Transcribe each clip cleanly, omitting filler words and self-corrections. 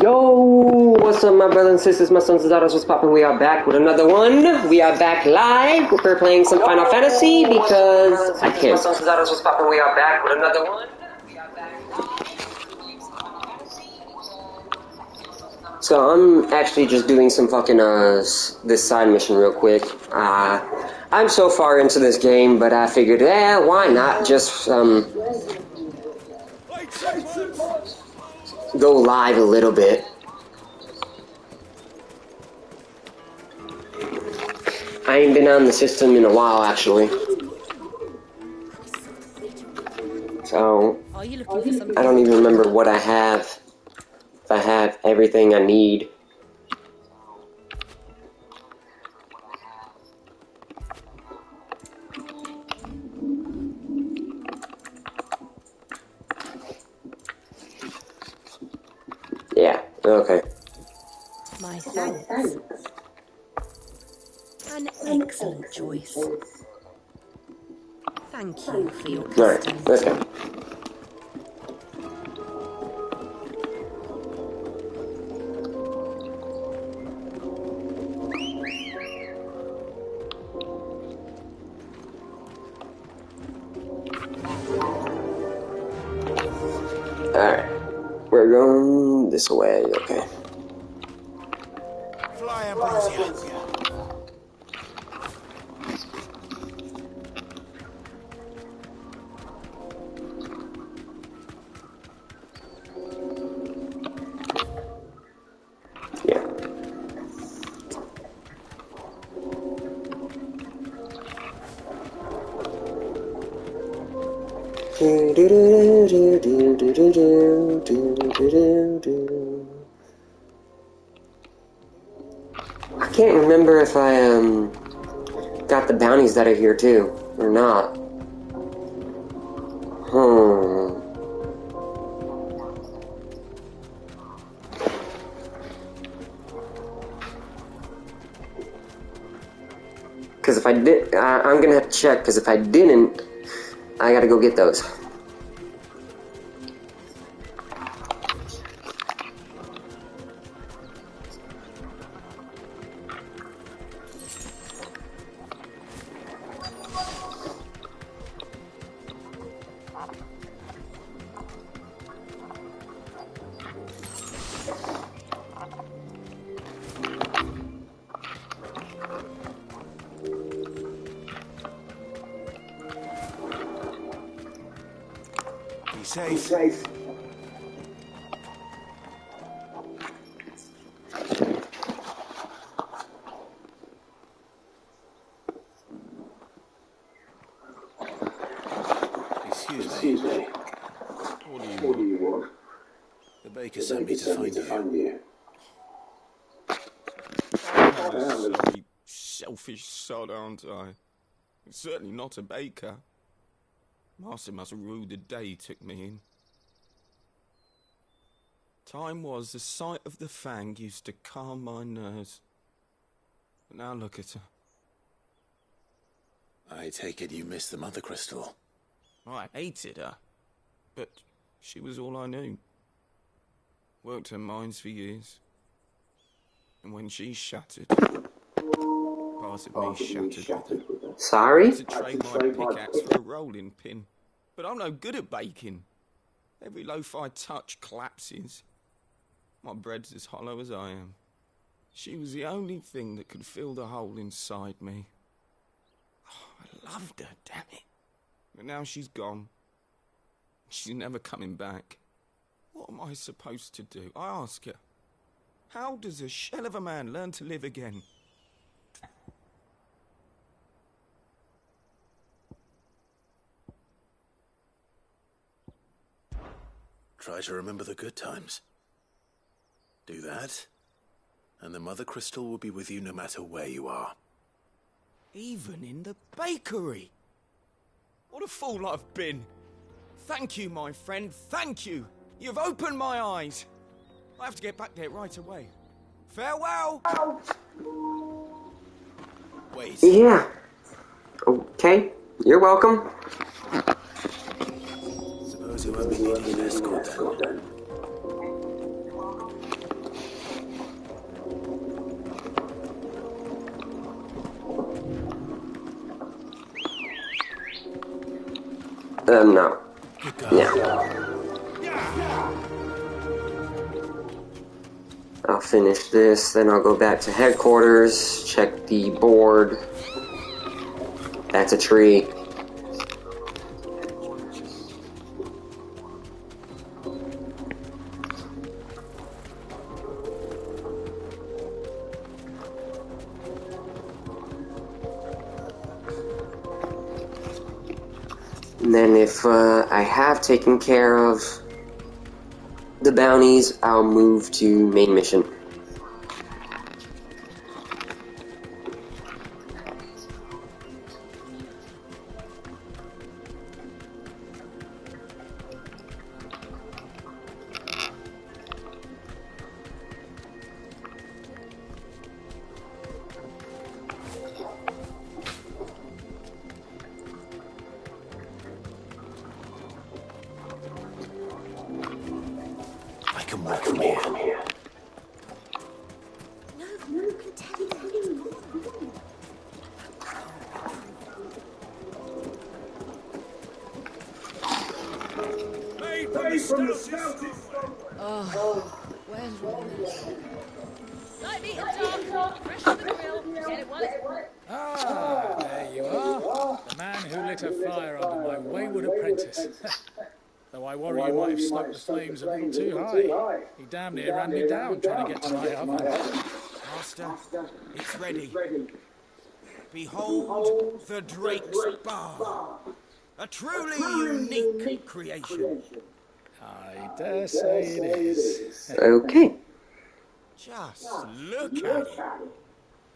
Yo, what's up, my brothers and sisters, my sons and daughters? What's poppin'? We are back with another one. We are back live. We're playing some Final Fantasy because I can. My sons and daughters, what's poppin'? We are back with another one. So I'm actually just doing some fucking this side mission real quick. I'm so far into this game, but I figured, why not just go live a little bit. I ain't been on the system in a while, actually. So, I don't even remember what I have. If I have everything I need. Yeah, okay. My thanks. An excellent choice. Thank you for your Alright, let's go. Alright, we're going this way, okay. Fly, Ambrosia. Yeah. I can't remember if I got the bounties that are here too or not. Because if I did, I'm gonna have to check. Because if I didn't, I gotta go get those. Be safe. Excuse me. What do you want? The baker sent me to find you. I'm a sorry, selfish sod, aren't I? Certainly not a baker. Master must have ruled the day he took me in. Time was the sight of the Fang used to calm my nerves. But now look at her. I take it you missed the Mother Crystal. I hated her, but she was all I knew. Worked her mines for years. And when she shattered, part of me shattered with her. Sorry? I used to trade my pickaxe for a rolling pin, but I'm no good at baking. Every loaf I touch collapses. My bread's as hollow as I am. She was the only thing that could fill the hole inside me. Oh, I loved her, damn it. But now she's gone. She's never coming back. What am I supposed to do? I ask her. How does a shell of a man learn to live again? Try to remember the good times. Do that, and the Mother Crystal will be with you no matter where you are. Even in the bakery. What a fool I've been. Thank you, my friend, thank you. You've opened my eyes. I have to get back there right away. Farewell! Wait. Yeah. Okay. You're welcome. Suppose you won't be needing an escort then. No. Good girl. Yeah. I'll finish this, then I'll go back to headquarters, check the board. That's a tree. And then if I have taken care of the bounties, I'll move to main mission. I can work from here. No, you can tell him what you want. Where's Robin? Light meat and dark, fresh on the grill. Get it once. Ah, there you are. The man who lit a fire under my wayward apprentice. Though I worry you might have stoked the flames a little too high. He damn near ran me down trying to get to my oven. Master, it's ready. Behold the Drake's Bar. A truly unique creation. I dare say it is. Okay. Just look at it.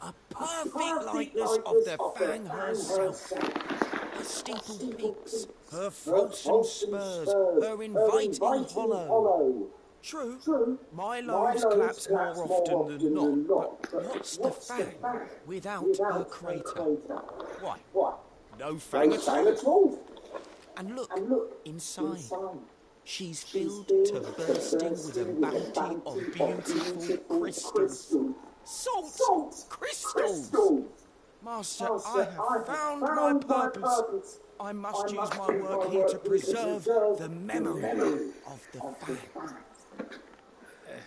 A perfect likeness of the Fang herself. Her steepled peaks, her falchion spurs, her inviting hollow. True, my loaves collapse more often than not, but what's the Fang without her crater? Why, no Fang at all. And look, inside. She's filled to bursting with a bounty of beautiful crystals. Salt crystals! Master, I have found my purpose. I must use my work here to preserve the memory of the Fang.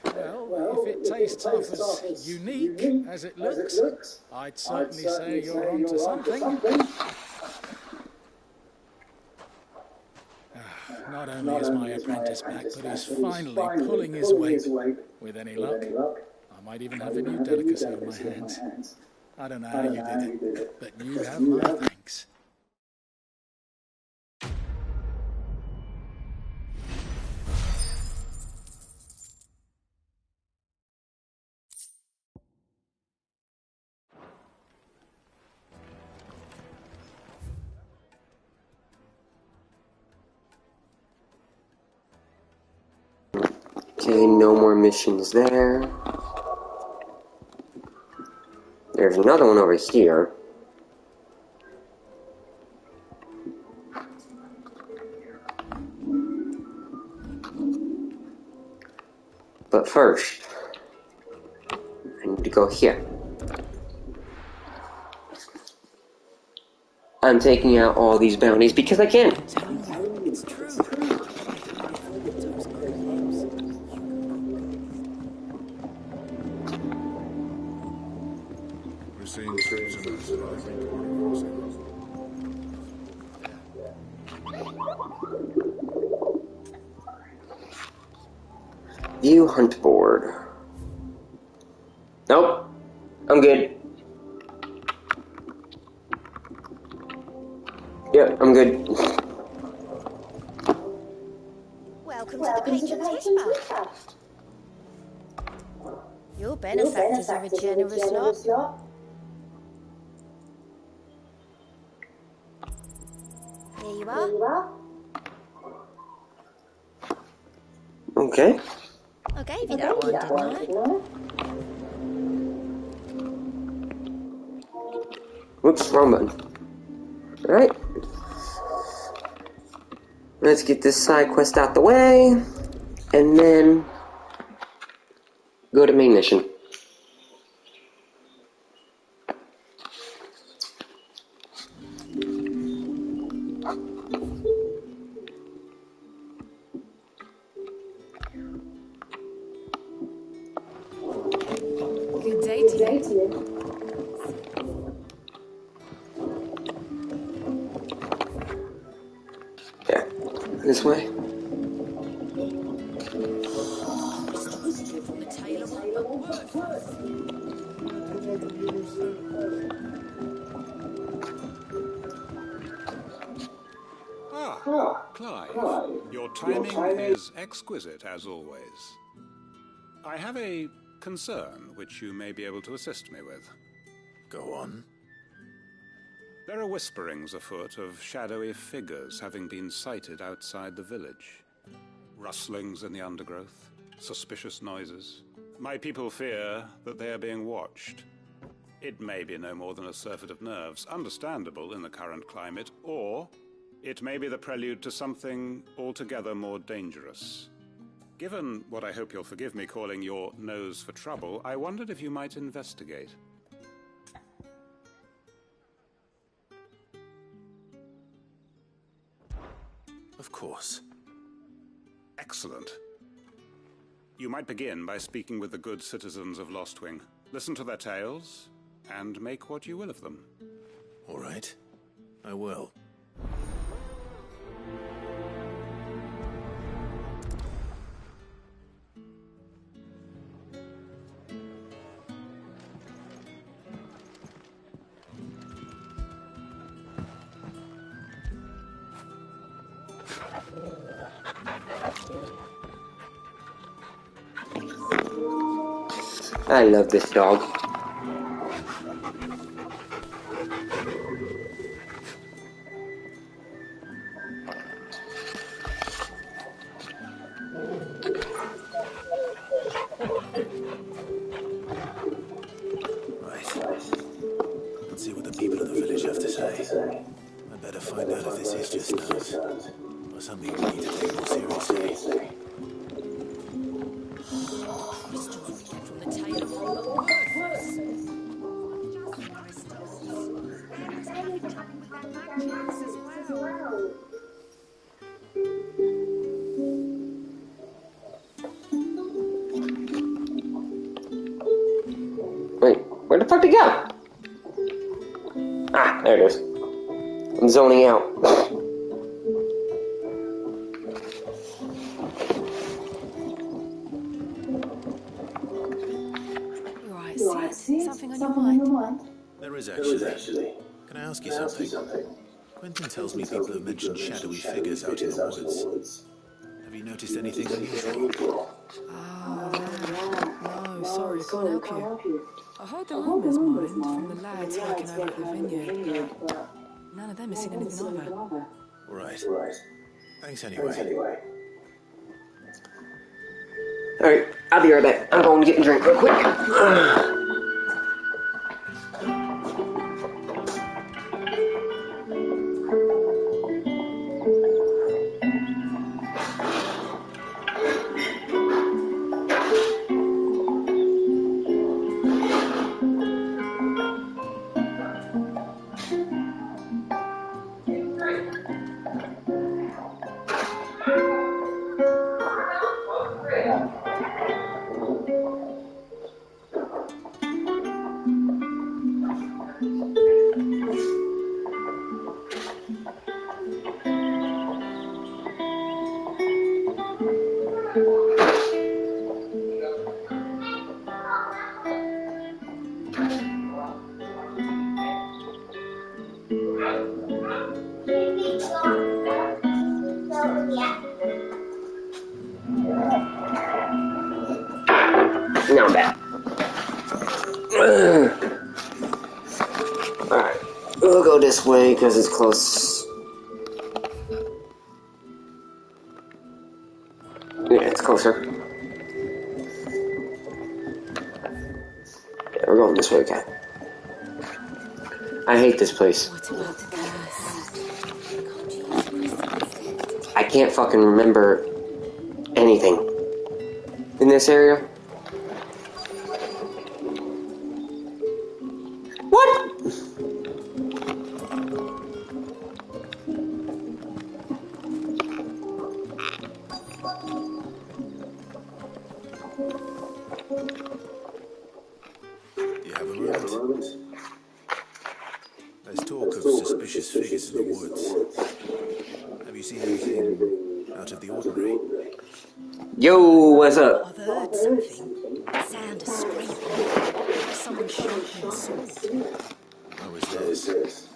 Well, if it tastes half as unique as it looks, I'd certainly say you're onto something. Not only is my apprentice back, but he's finally pulling his weight. With any luck, I might even have a new delicacy on my hands. I don't know how you did it, but you have my thanks. Okay, no more missions there. There's another one over here. But first, I need to go here. I'm taking out all these bounties because I can. It's true. We're seeing troops in those reporting. View hunt board. Nope. I'm good. Yeah, I'm good. Welcome to the Patron's Whisper. Your benefactors are a generous lot. Here you are. Okay. I gave you that one, didn't I? Whoops, wrong button. Alright. Let's get this side quest out the way, and then go to main mission. This way? From the tailable, but worthless. Clive, your timing is exquisite as always. I have a concern which you may be able to assist me with. Go on. There are whisperings afoot of shadowy figures having been sighted outside the village. Rustlings in the undergrowth, suspicious noises. My people fear that they are being watched. It may be no more than a surfeit of nerves, understandable in the current climate, or it may be the prelude to something altogether more dangerous. Given what I hope you'll forgive me calling your nose for trouble, I wondered if you might investigate. Of course. Excellent. You might begin by speaking with the good citizens of Lostwing. Listen to their tales, and make what you will of them. All right. I will. I love this dog. Right. Let's see what the people of the village have to say. I better find out if this is just nerves, or something we need to take more seriously. From the tailable, but worthless. Wait, where the fuck did it go? Ah, there it is. I'm zoning out. Right, sis. Something on your mind? There is actually. Can I ask you something? Quentin tells me people have mentioned shadowy figures out in the woods. Have you noticed anything unusual? No, sorry, I can't help you. I heard the rumours, mind, from the lads working over at the vineyard, but none of them has seen anything either. All right. Thanks anyway. Alright, I'll be right back. I'm going to get a drink real quick. Now I'm back. Alright, we'll go this way because it's close. Yeah, it's closer. Yeah, we're going this way, okay. I hate this place. What about the curse? I can't fucking remember anything in this area. What? You have a moment? There's talk of suspicious figures in the woods. Have you seen anything out of the ordinary. Yo, what's up? I've heard something. Sound of screaming. Someone sharpening a sword. Where was this?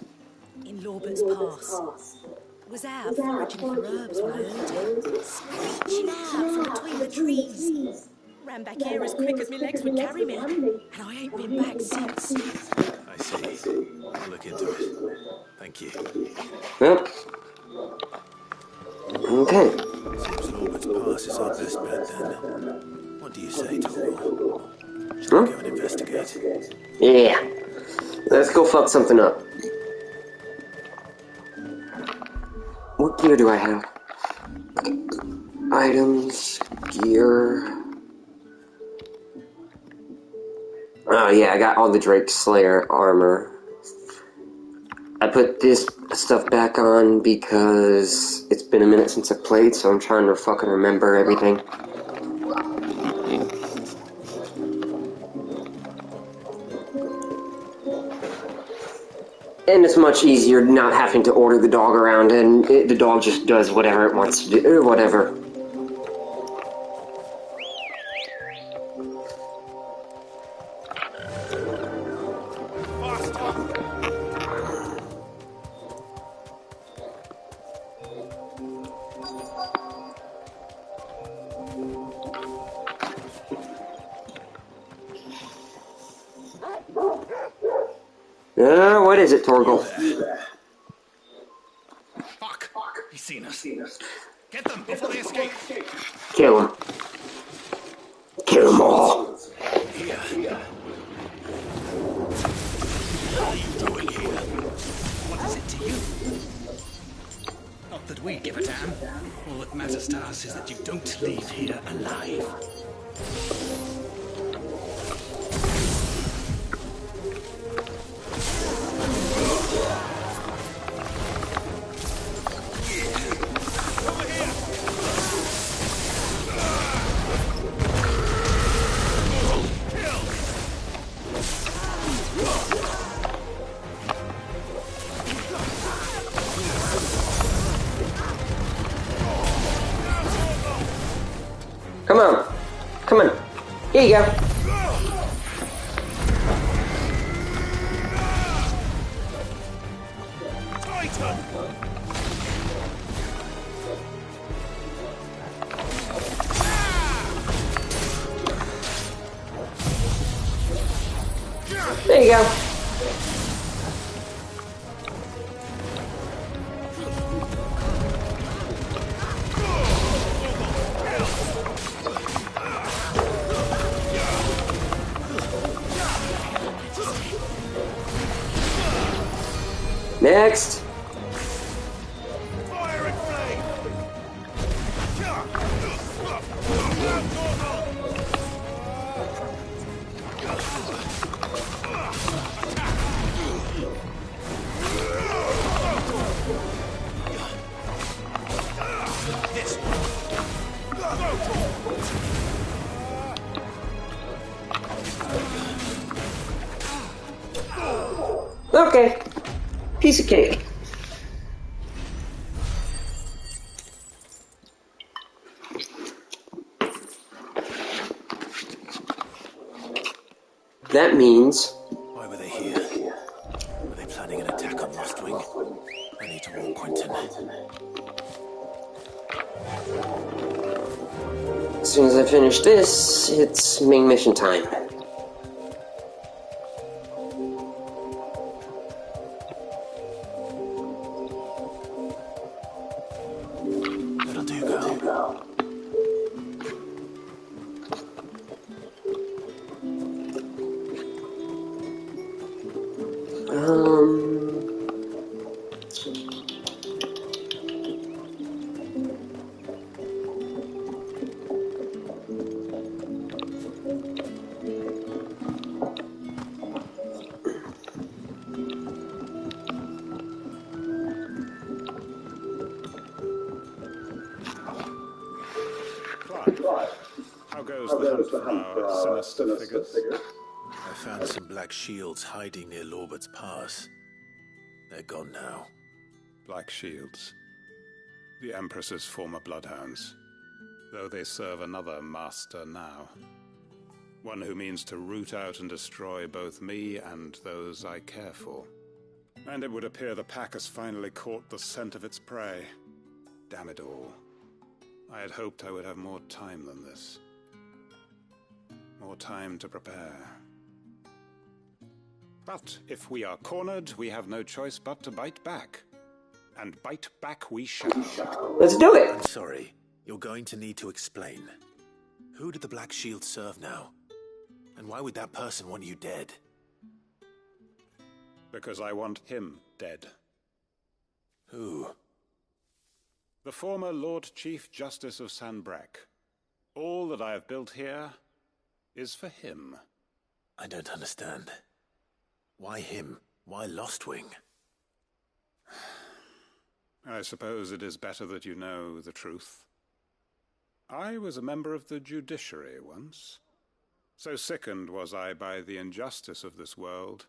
In Lawbert's Pass. Was out foraging for herbs when I heard it. Screeching out from between the trees. Ran back here as quick as my legs would carry me. And I ain't been back since. I see. I'll look into it. Thank you. Yep. Okay. Seems Lawbert's Pass is our best bet then. What do you say, Torgal? Shall we go and investigate? Yeah. Let's go fuck something up. What gear do I have? Items, gear. Oh yeah, I got all the Drake Slayer armor. I put this stuff back on because it's been a minute since I played, so I'm trying to fucking remember everything. And it's much easier not having to order the dog around, and the dog just does whatever it wants to do, or whatever. What is it, Torgal? Fuck! He's seen us. Get them before they escape. Kill him. Kill them all. Here. What are you doing here? What is it to you? Not that we give a damn. All that matters to us is that you don't leave here alive. Come on. Here you go. There you go. Next. Okay. Piece of cake. That means... Why were they here? Were they planning an attack on Lostwing? I need to warn Quentin. As soon as I finish this, it's main mission time. That'll do, girl. How goes the hunt for our sinister figures? I found some black shields hiding near Lawbert's Pass. They're gone now. Black shields. The Empress's former bloodhounds, though they serve another master now. One who means to root out and destroy both me and those I care for. And it would appear the pack has finally caught the scent of its prey. Damn it all. I had hoped I would have more time than this. More time to prepare. But if we are cornered, we have no choice but to bite back. And bite back we shall. Let's do it! I'm sorry. You're going to need to explain. Who did the Black Shield serve now? And why would that person want you dead? Because I want him dead. Who? The former Lord Chief Justice of Sanbreque. All that I have built here is for him. I don't understand. Why him? Why Lostwing? I suppose it is better that you know the truth. I was a member of the judiciary once. So sickened was I by the injustice of this world,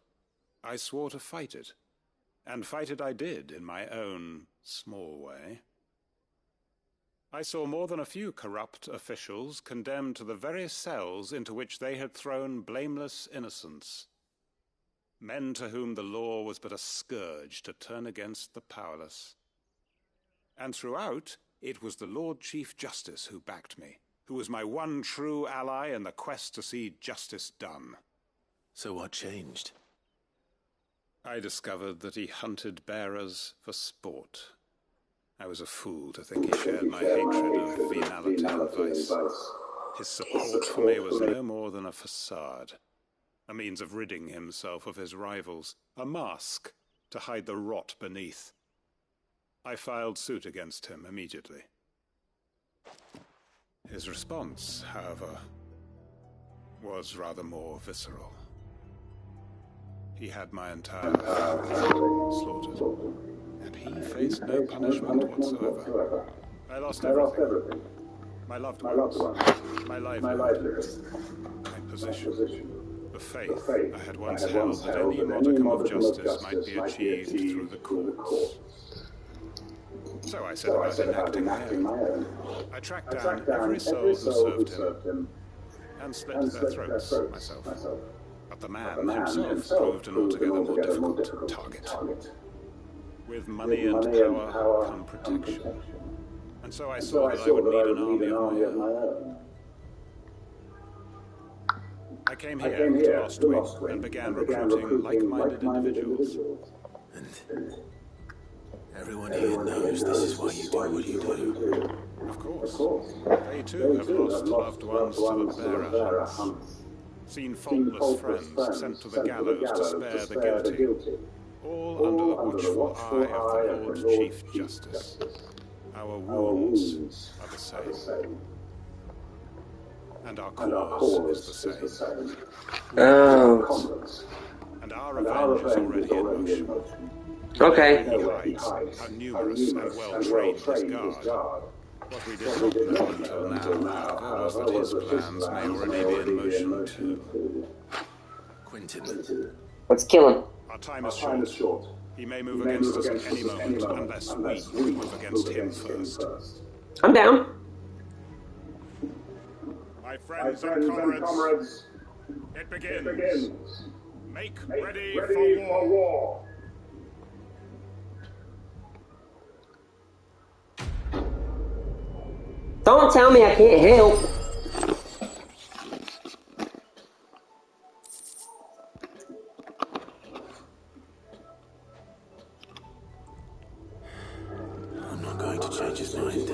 I swore to fight it. And fight it I did in my own small way. I saw more than a few corrupt officials condemned to the very cells into which they had thrown blameless innocents. Men to whom the law was but a scourge to turn against the powerless. And throughout, it was the Lord Chief Justice who backed me, who was my one true ally in the quest to see justice done. So what changed? I discovered that he hunted bearers for sport. I was a fool to think he shared my hatred of venality and vice. His support for me was no more than a facade, a means of ridding himself of his rivals, a mask to hide the rot beneath. I filed suit against him immediately. His response, however, was rather more visceral. He had my entire family slaughtered, and he faced no punishment whatsoever. I lost everything. My loved ones, my livelihood, my position, the faith I had once held that any modicum of justice might be achieved through the courts. So I set about enacting my own. I tracked down every soul who served him, and slit their throats myself. But the man himself proved an altogether more difficult target. With money and power come protection. And so I saw that I would need an army of my own. I came here to Lostwing and began recruiting like-minded individuals. And everyone here knows this is why you do what you do. Of course. They too have lost loved ones to the bearer hunts. Seen faultless friends sent to the gallows to spare the guilty. All under the watchful eye of the Lord Chief Justice. Our wounds are the same. And our cause is the same. Oh. And our revenge is already in motion. Okay. He hides how numerous and well-trained his guard. What we did not know until now, however, was that his plans may already be in motion too. Quentin. Let's kill him. Our time is short. He may move against us at any moment, unless we move against him first. I'm down. My friends and comrades, it begins. Make ready for war. Don't tell me I can't help. I'm not going to change his mind.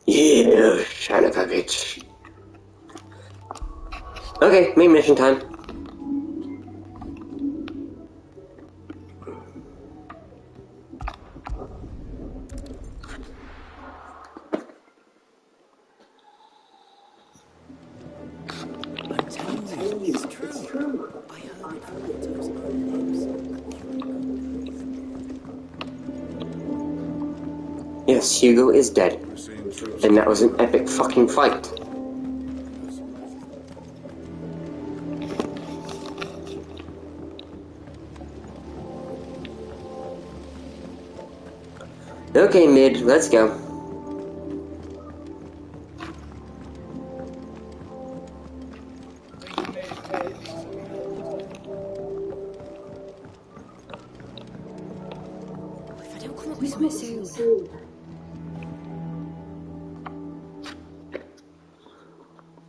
Yeah, son of a bitch. Okay, main mission time. Yes, Hugo is dead. And that was an epic fucking fight. Okay, Mid, let's go. If I don't come up with something soon.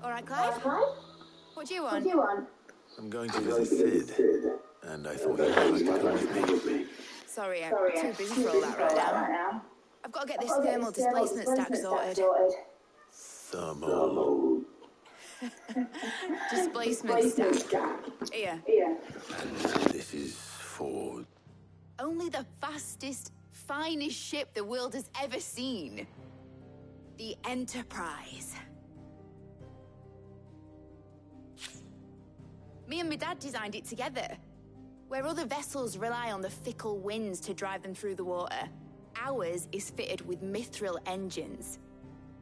All right, Clive? What do you want? I'm going to visit Sid, and I thought you'd like to come with me. Sorry, I'm too busy for all that right now. I've got to get this thermal displacement stack sorted. Thermal. Displacement stack. Here. And this is for... Only the fastest, finest ship the world has ever seen. The Enterprise. Me and my dad designed it together. Where other vessels rely on the fickle winds to drive them through the water, ours is fitted with mithril engines.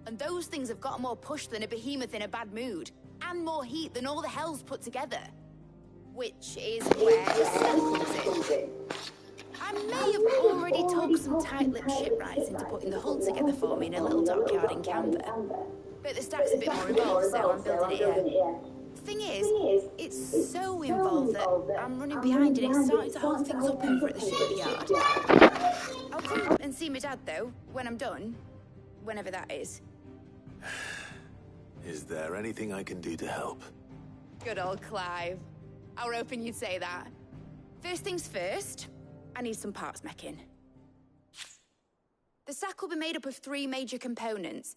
And those things have got more push than a behemoth in a bad mood, and more heat than all the hells put together. Which is where Sid comes in. I may have already talked some tight-lipped shipwrights into putting the hull together for me in a little dockyard in Canberra. But the stack's a bit more involved, so I'm building it here. The thing is, it's so involved that I'm running behind and it's starting to hold things up over at the shipyard. I'll come and see my dad, though, when I'm done. Whenever that is. Is there anything I can do to help? Good old Clive. I were hoping you'd say that. First things first, I need some parts meching. The stack will be made up of 3 major components.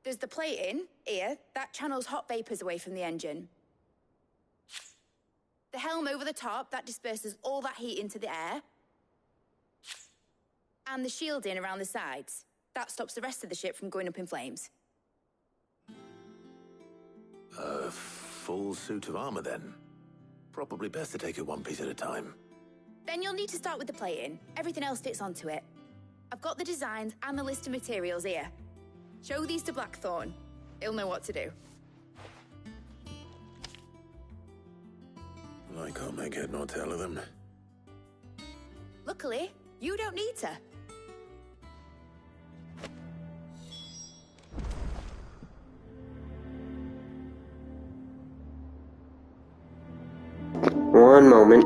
There's the plating, here, that channels hot vapors away from the engine. The helm over the top, that disperses all that heat into the air. And the shielding around the sides. That stops the rest of the ship from going up in flames. A full suit of armor, then. Probably best to take it one piece at a time. Then you'll need to start with the plating. Everything else fits onto it. I've got the designs and the list of materials here. Show these to Blackthorn. He'll know what to do. I can't make head nor tail of them. Luckily, you don't need to. One moment.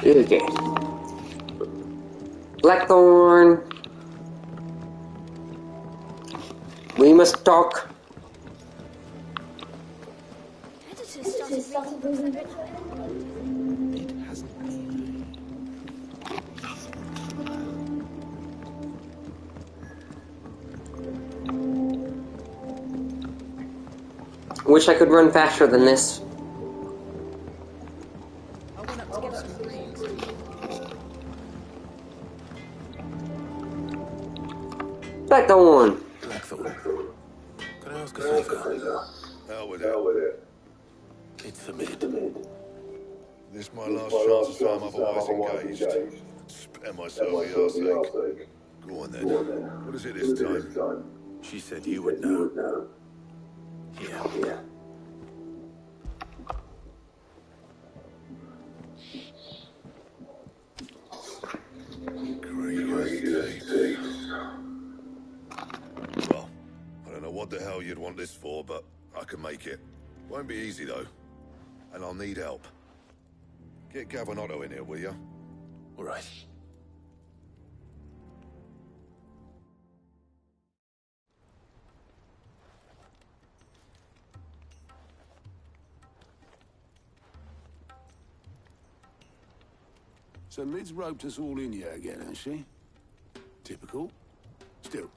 Okay. Blackthorn. We must talk. It hasn't been. Wish I could run faster than this. I went up to get some greens. Blackthorn. Blackthorn. Can I ask a favor? Hell with it. It's a mid. This my last chance to say I'm otherwise engaged. Spare myself for your sake. Go on then. What is it this time? She said you would know. Here. want this for, but I can make it. Won't be easy, though. And I'll need help. Get Gav and Otto in here, will you? All right. So Lid's roped us all in here again, has she? Typical. Still,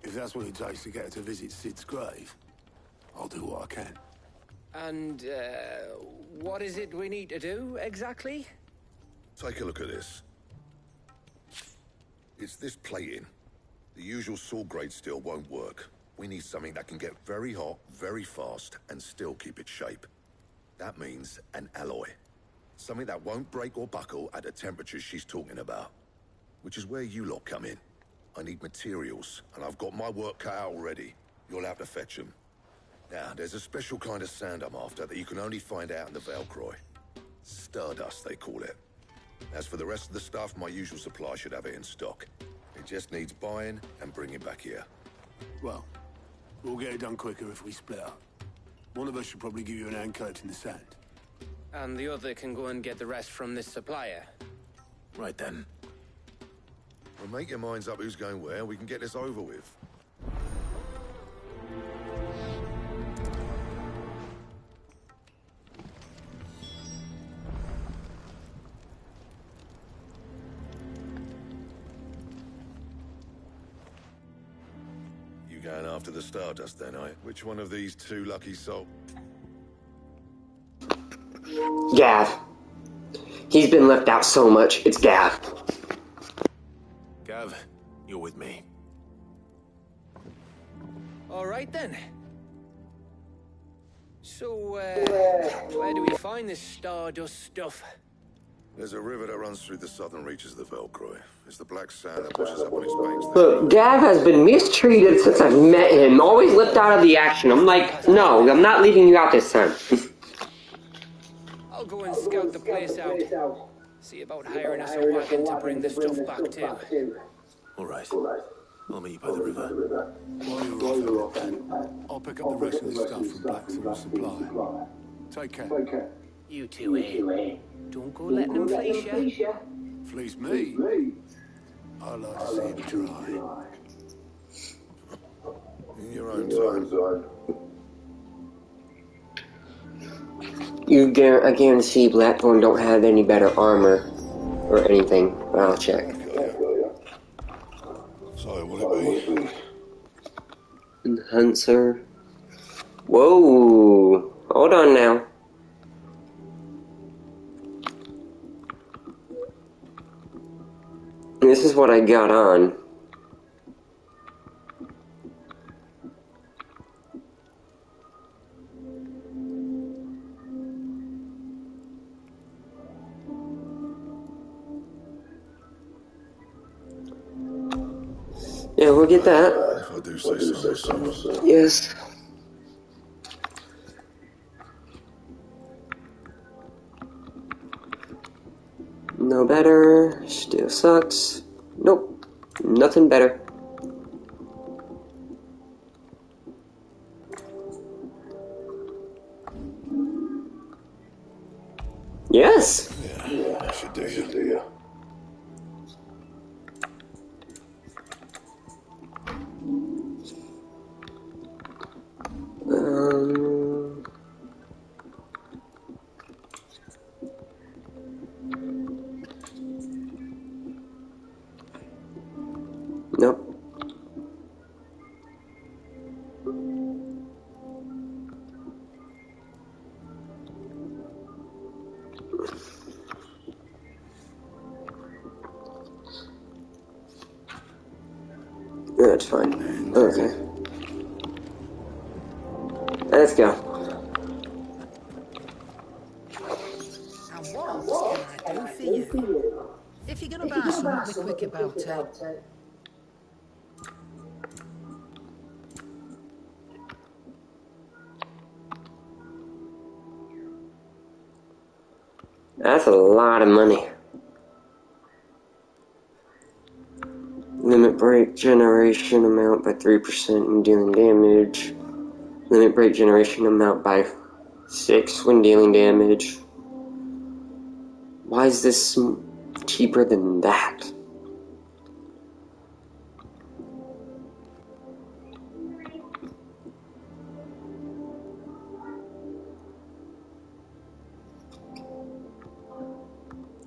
if that's what it takes to get her to visit Sid's grave, I'll do what I can. And, what is it we need to do, exactly? Take a look at this. It's this plating. The usual saw grade steel won't work. We need something that can get very hot, very fast, and still keep its shape. That means an alloy. Something that won't break or buckle at the temperatures she's talking about. Which is where you lot come in. I need materials, and I've got my work cut out already. You'll have to fetch them. Now, there's a special kind of sand I'm after that you can only find out in the Velcroy. Stardust, they call it. As for the rest of the stuff, my usual supply should have it in stock. It just needs buying and bringing back here. Well, we'll get it done quicker if we split up. One of us should probably give you an hand collecting the sand. And the other can go and get the rest from this supplier. Right then. Well, make your minds up who's going where, we can get this over with. You going after the Stardust then, eh? Which one of these two lucky souls? Gav. He's been left out so much. It's Gav. Gav, you're with me. All right then. So, where do we find this Stardust stuff? There's a river that runs through the southern reaches of the Velcroy. It's the black sand that washes up on its banks. Look, Gav has been mistreated since I've met him. Always left out of the action. I'm like, no, I'm not leaving you out this time. I'll go and scout the place out. See about hiring us a wagon to bring the stuff back too. All right. I'll meet you by the river. While you're off then, I'll pick up the rest of the stuff from Blackthorn Supply. Take care. You two, eh? Don't go letting them fleece you. Fleece me? I like to see him try. In your own time. I guarantee Blackthorn don't have any better armor or anything, but I'll check. So, will it be? Enhancer. Whoa! Hold on now. This is what I got on. Yeah, we'll get that. If I do say so myself. Yes. No better. Still sucks. Nope. Nothing better. Yes. Yeah, that should do you. Nope. That's fine. Okay. Let's go. And what else can I do for you? If you're gonna buy something, be quick about it. That's a lot of money. Limit break generation amount by 3% and dealing damage. Limit break generation amount by 6 when dealing damage. Why is this cheaper than that?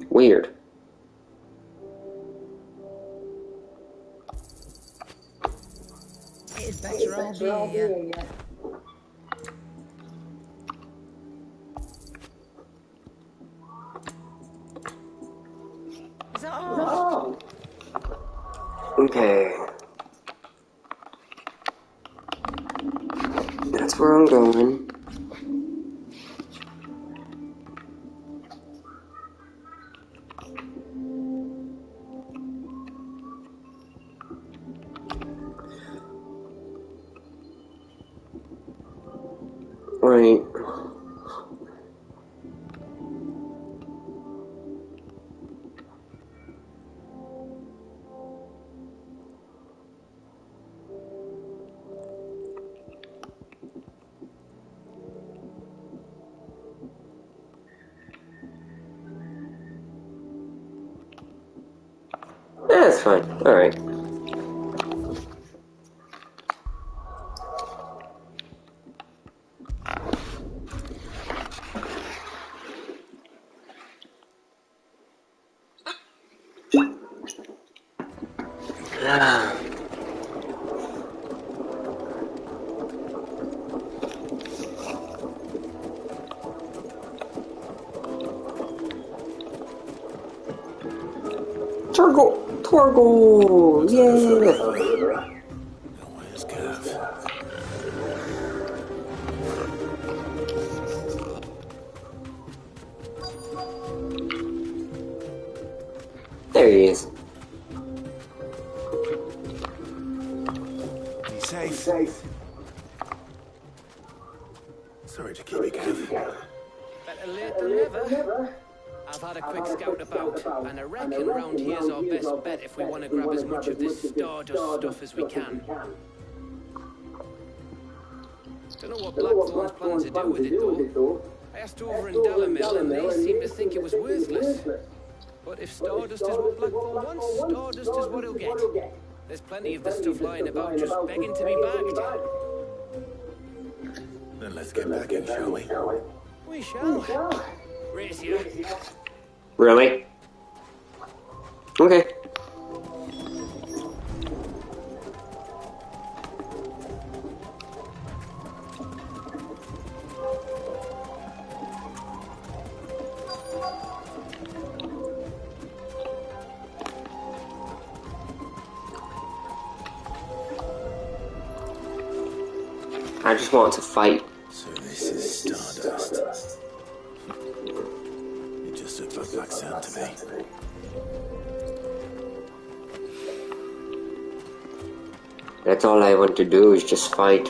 Weird. It's better I'll be here. Is that all? Okay. That's where I'm going. Right. That's fine. Alright. Torgal! Yeah! Where's Gav? There he is. Be safe. Sorry to keep you, Gav. Better late than never. I've had a quick scout about, and I reckon round here's our best bet if we want to grab as much of this Stardust stuff as we can. Don't know what Blackthorn's planning to do with it, though. I asked over in Dalamil, and they seemed to think it was worthless. But if Stardust is what Blackthorn wants, Stardust is what he'll get. There's plenty of the stuff lying about just begging to be bagged. Then let's get back in, shall we? We shall. Race here. Really? Okay. I just want to fight. So this is Stardust. It just looks like Black Sand to me. That's all I want to do is just fight.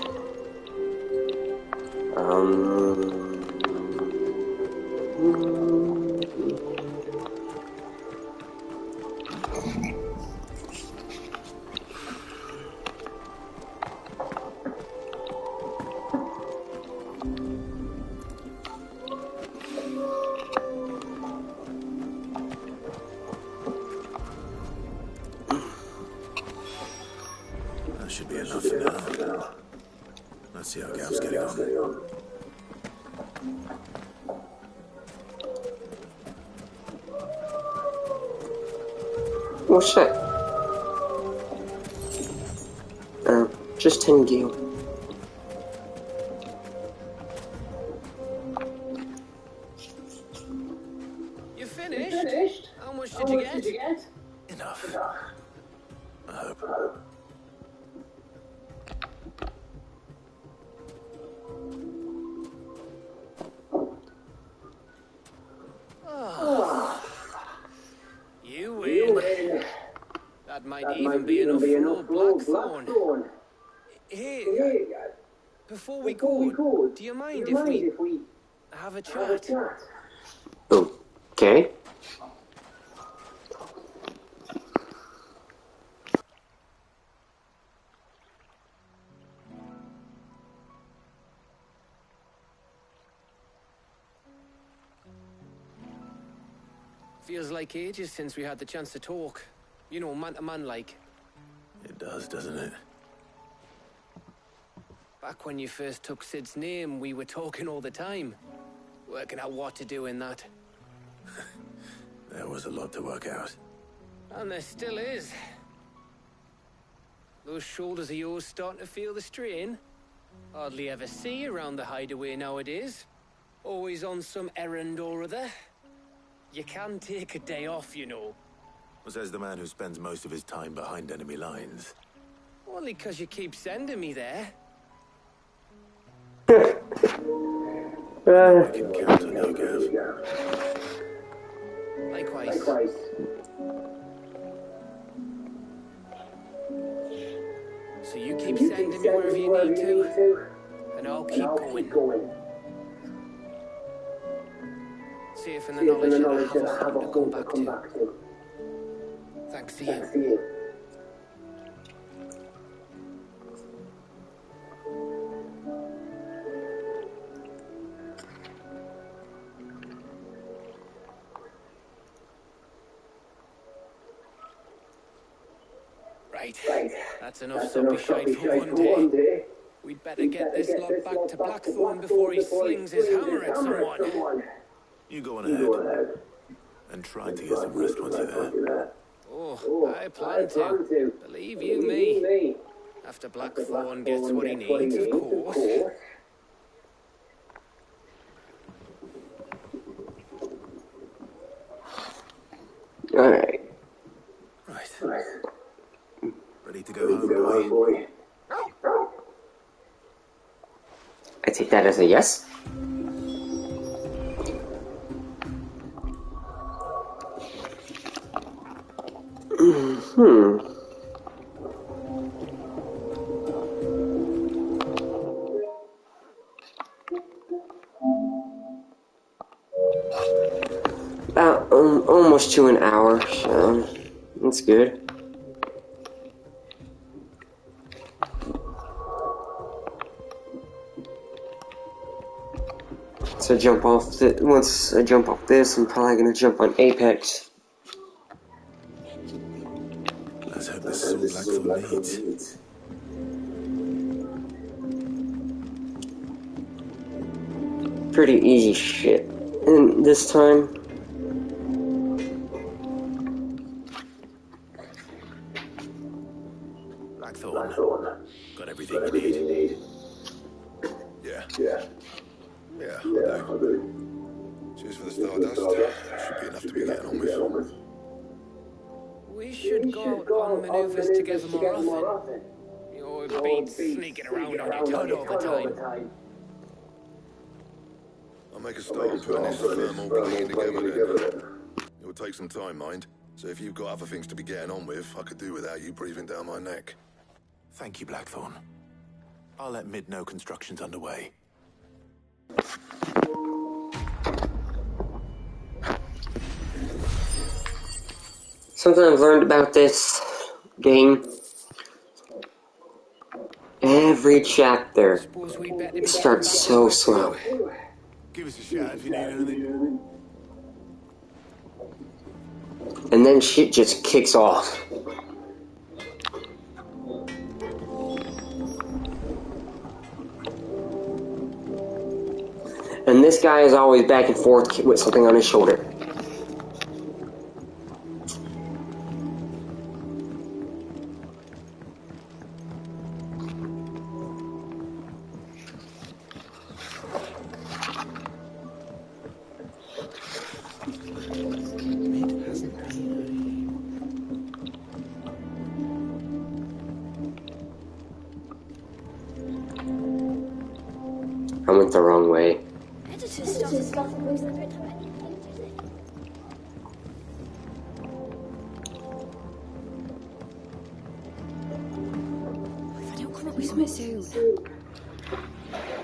That should be enough for now. Let's see how Gav's getting on. Oh shit. Just 10 gil. You finished? How much did you get? Enough. I hope. You win. That might even be enough for old Blackthorn. Hey, before we go, do you mind if we have a chat? Okay. Feels like ages since we had the chance to talk. You know, man to man like. It does, doesn't it? Back when you first took Sid's name, we were talking all the time. Working out what to do in that. There was a lot to work out. And there still is. Those shoulders of yours starting to feel the strain. Hardly ever see you around the hideaway nowadays. Always on some errand or other. You can take a day off, you know. Says the man who spends most of his time behind enemy lines. Only 'cause you keep sending me there. I can count on you, Gav. Likewise. So you keep sending me wherever you need to, and I'll keep going. Safe in the knowledge that I have a home to go back to. Thanks to you. Right. That's enough soppy shite for one day. We'd better get this lot back to Blackthorn before he slings his hammer at someone. You go on ahead. And try to get some rest once you're there. Oh, I plan to. Believe you me. After Blackthorn gets what he needs, of course. Alright. Right. Ready to go home, boy? I take that as a yes. About almost to an hour, so that's good. So once I jump off this, I'm probably gonna jump on Apex. Let's hope this is all Blackthorn needs. Pretty easy shit. And this time, Blackthorn. Got everything you need. Yeah, I do. Cheers for the Stardust. Should be enough to be getting on with. We should go out on maneuvers together more often. You're being sneaking around on your toes all the time. I'll make a start on putting this thermal clean together then. It will take some time, mind. So if you've got other things to be getting on with, I could do without you breathing down my neck. Thank you, Blackthorn. I'll let Mid know construction's underway. something I've learned about this game, every chapter starts so slow. Give us a shout if you need anything. And then shit just kicks off. And this guy is always back and forth with something on his shoulder. I went the wrong way. If I don't come up with something soon.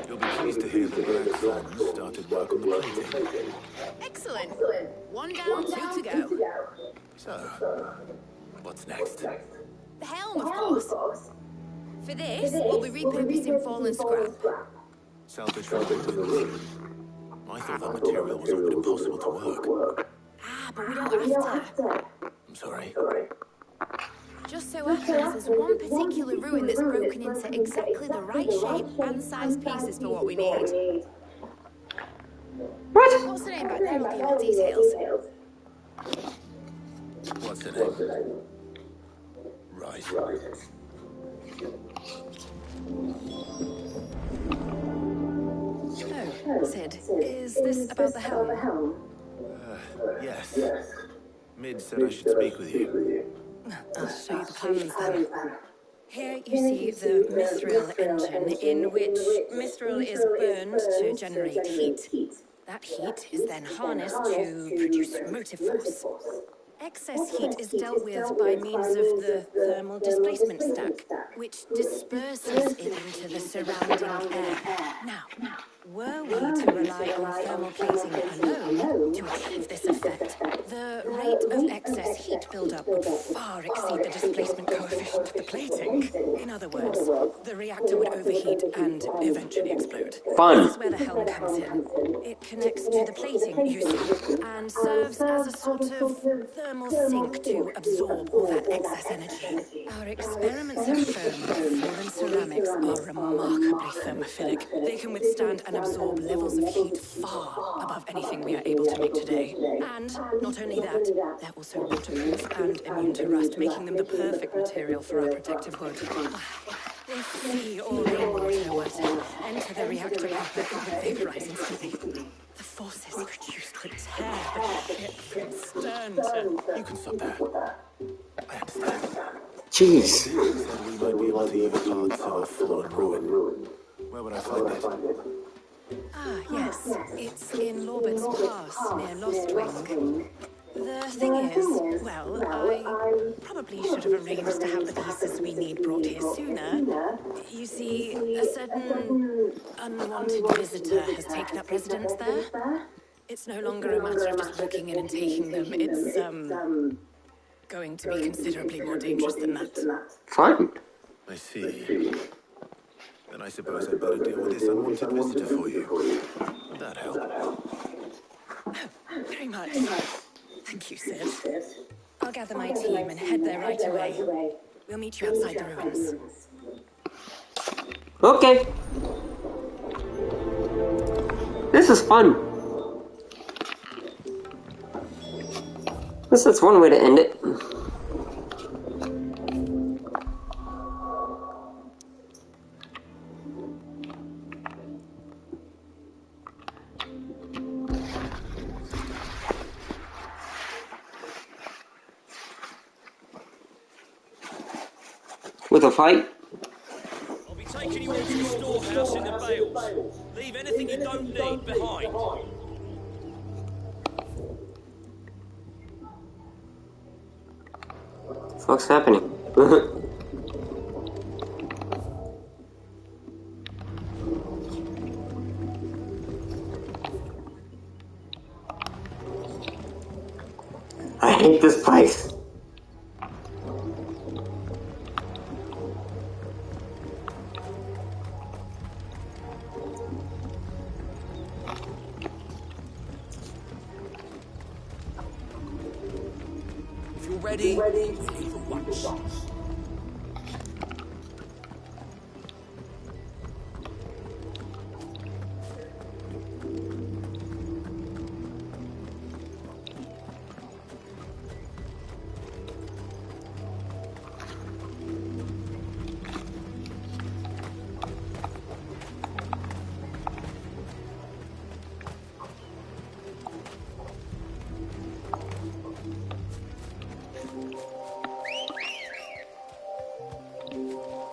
You'll be pleased to hear that Blackthorn started work on the plating. Excellent. One down, two to go. So, what's next? The helm, of course. For this, we'll be repurposing fallen scrap. Salvage from the windows. I thought that material was all but impossible to work. Ah, but we don't have to. I'm sorry. Just so happens there's one particular ruin that's broken into exactly the right shape and size pieces for what we need. What? What's the name back there? I'll give you the details. What's her name? Right. Oh, Sid, is this about the helm? Yes. Mid said I should speak with you. I'll show you the plans then. Here you see the Mithril engine, in which Mithril is burned to generate heat. That heat is then harnessed to produce motive force. Excess heat is dealt with by means of the thermal displacement stack, which disperses it into the surrounding air. Now, were we to rely on thermal plating alone to achieve this effect, the rate of excess heat buildup would far exceed the displacement coefficient of the plating. In other words, the reactor would overheat and eventually explode. Fun. This is where the helm comes in. It connects to the plating, you see, and serves as a sort of thermal sink to absorb all that excess energy. Our experiments have shown that fallen ceramics are remarkably thermophilic. They can withstand and absorb levels of heat far above anything we are able to make today. And not only that, they're also waterproof and immune to rust, making them the perfect material for our protective hood. If the all rainwater were to enter the reactor, it would vaporize instantly. The forces produced would tear the ship from stern to... You can stop there. I understand. Jeez. Said we might be able to use parts of a fallen ruin. Where would I find it? Ah, yes. It's in Lorbert's Pass, near Lostwing. The thing is, well, I probably should have arranged to have the pieces we need brought here sooner. You see, a certain unwanted visitor has taken up residence there. It's no longer a matter of just walking in and taking them. It's, going to be considerably more dangerous than that. Fun. I see. Then I suppose I'd better deal with this unwanted visitor for you. Would that help? Oh, very much. Thank you, Sid. I'll gather my team and head there right away. We'll meet you outside the ruins. Okay. This is fun. Guess that's one way to end it. With a fight? I'll be taking you all to the storehouse in the Bales. Leave anything you don't need behind. What's happening? I hate this place. If you're ready, leave at once.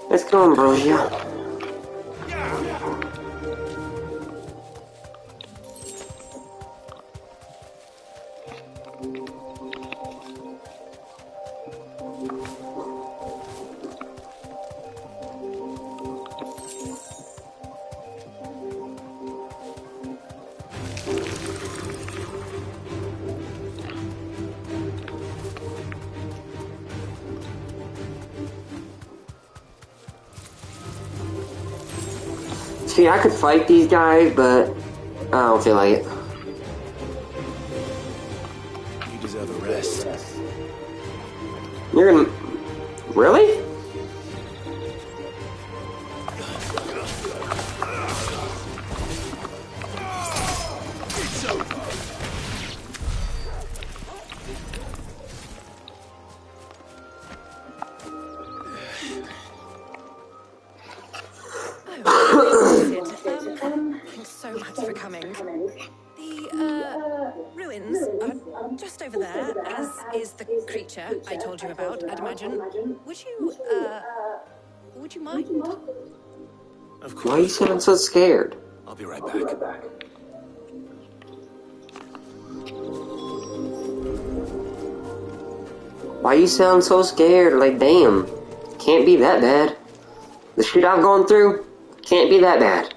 Let's go, Ambrosia. See, I could fight these guys, but I don't feel like it. You deserve a rest. You're gonna... Really? It's over. Thanks so much for coming. The, ruins are just over there, as is the creature I told you about, I'd imagine. Would you mind? Of course. Why are you sounding so scared? I'll be right back. Why you sound so scared? Like, damn. Can't be that bad. The shit I've gone through can't be that bad.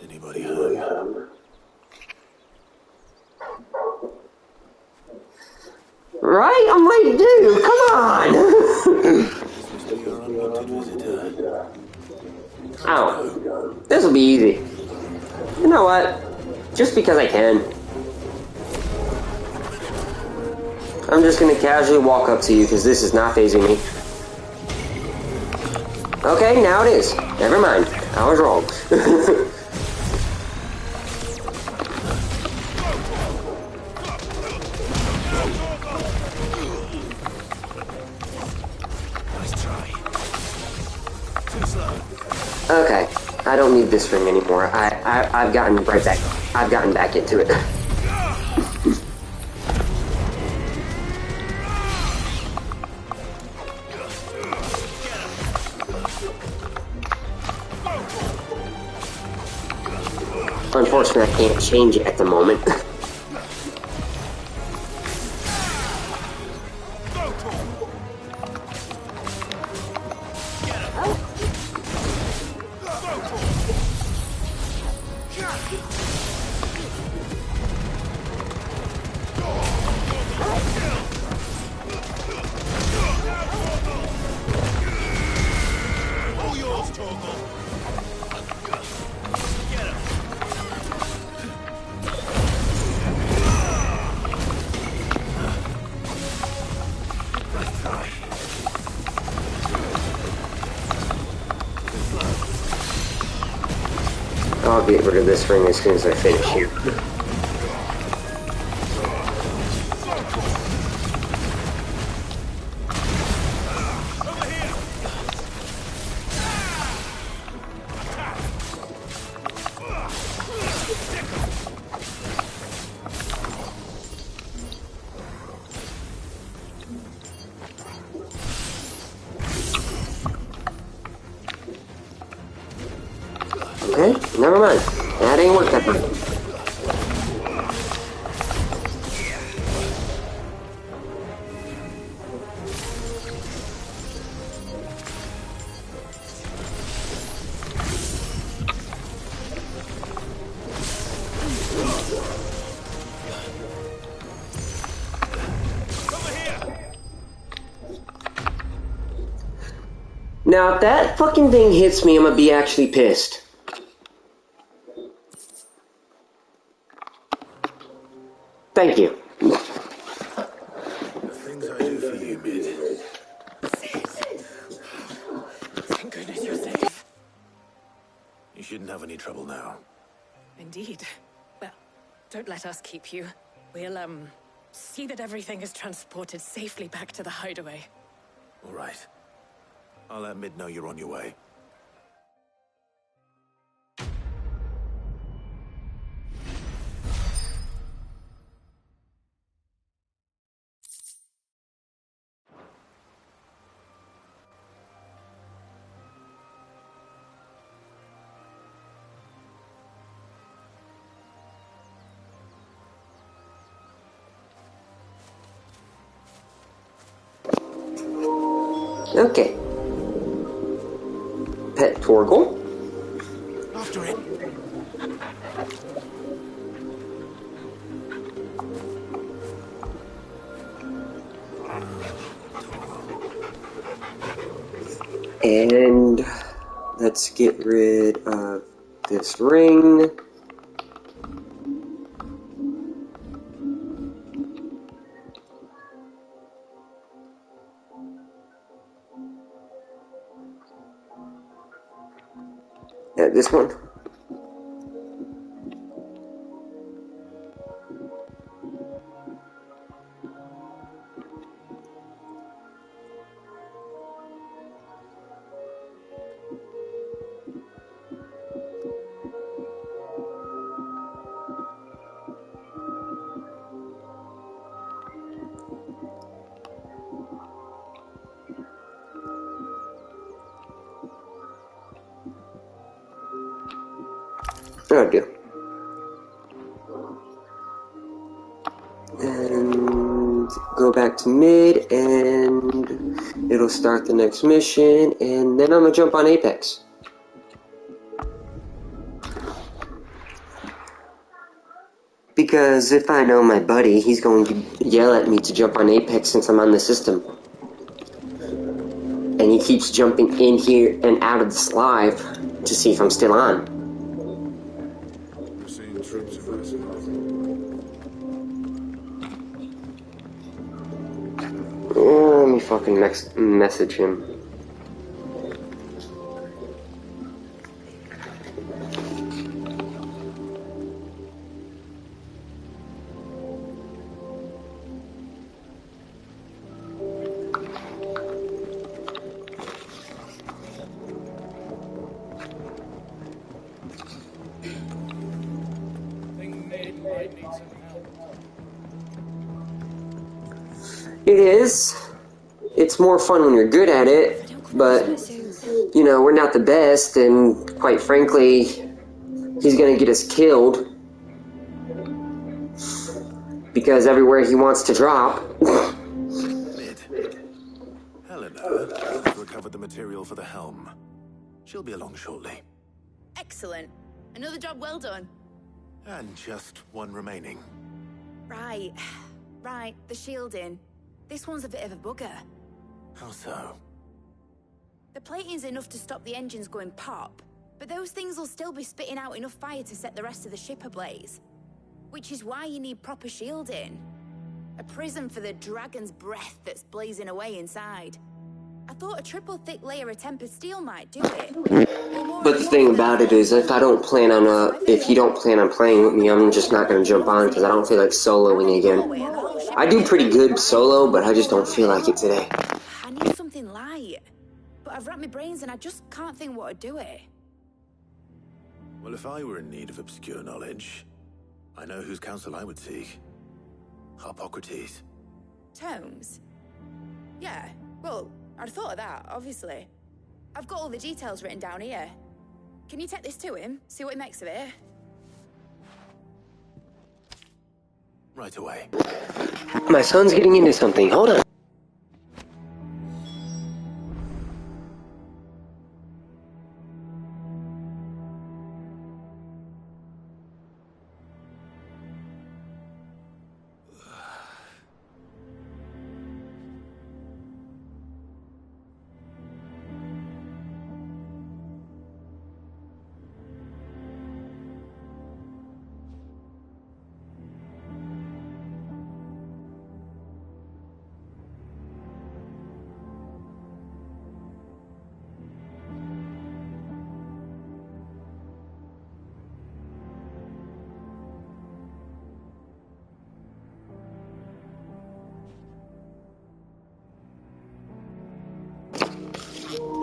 Anybody home? Right? I'm like, dude, come on! This must be your unwanted visitor. Oh, this'll be easy. You know what? Just because I can. I'm just gonna casually walk up to you because this is not fazing me. Okay, now it is. Never mind. I was wrong. Nice try. Too slow. Okay, I don't need this ring anymore. I've gotten right back. I've gotten back into it. Unfortunately, I can't change it at the moment. All yours, Torgal. I'll get rid of this ring as soon as I finish here. Okay, never mind. That ain't worked that time. Now, if that fucking thing hits me, I'm gonna be actually pissed. Thank you. The things I do for you, Mid. Thank goodness you're safe. You shouldn't have any trouble now. Indeed. Well, don't let us keep you. We'll, see that everything is transported safely back to the hideaway. All right. I'll let Mid know you're on your way. Okay. Pet Torgal. After it. And let's get rid of this ring. This one? Oh, dear. And go back to mid, and it'll start the next mission, and then I'm gonna jump on Apex. Because if I know my buddy, he's going to yell at me to jump on Apex since I'm on the system. And he keeps jumping in here and out of this live to see if I'm still on. We're seeing troops of us. Let me fucking message him. It is. It's more fun when you're good at it, but, you know, we're not the best, and quite frankly, he's gonna get us killed. Because everywhere he wants to drop. Mid. Helena has recovered the material for the helm. She'll be along shortly. Excellent. Another job well done. And just one remaining. Right. Right, the shielding. This one's a bit of a bugger. How so? The plating's enough to stop the engines going pop, but those things will still be spitting out enough fire to set the rest of the ship ablaze. Which is why you need proper shielding. A prison for the dragon's breath that's blazing away inside. I thought a triple thick layer of tempered steel might do it. But the thing about it is, if you don't plan on playing with me, I'm just not gonna jump on because I don't feel like soloing again. I do pretty good solo, but I just don't feel like it today. I need something light. But I've racked my brains and I just can't think what to do it. Well, if I were in need of obscure knowledge, I know whose counsel I would seek. Harpocrates. Tomes? Yeah, well, I'd thought of that, obviously. I've got all the details written down here. Can you take this to him? See what he makes of it? Right away. My son's getting into something. Hold on.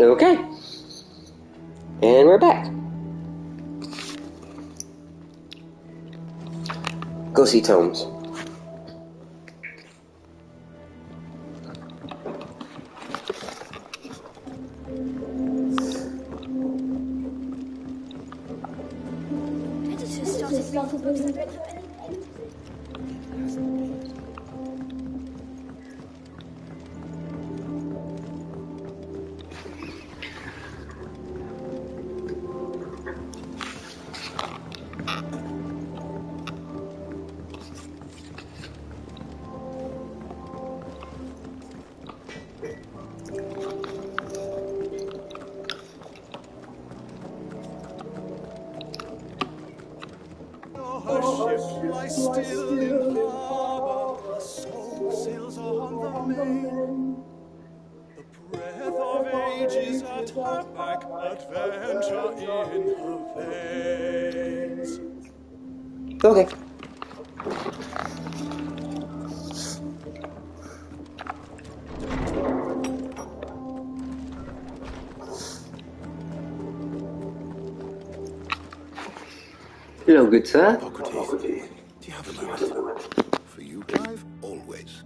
Okay. And we're back. Go see Tomes. Lies still in harbor, a soul sails on the main. The breath of ages get her back, adventure in her veins. Okay. Hello, good sir. Hippocrates, do you have a moment? For you, Clive? Always.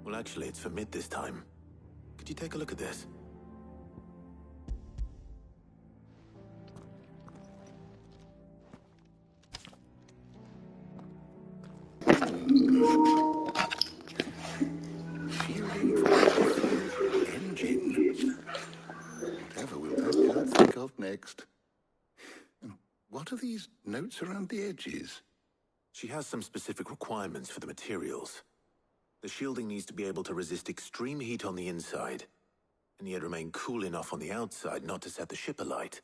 Well, actually, it's for mid this time. Could you take a look at this? Shielding for the engine. Whatever will that card think of next? And what are these notes around the edges? She has some specific requirements for the materials. The shielding needs to be able to resist extreme heat on the inside, and yet remain cool enough on the outside not to set the ship alight,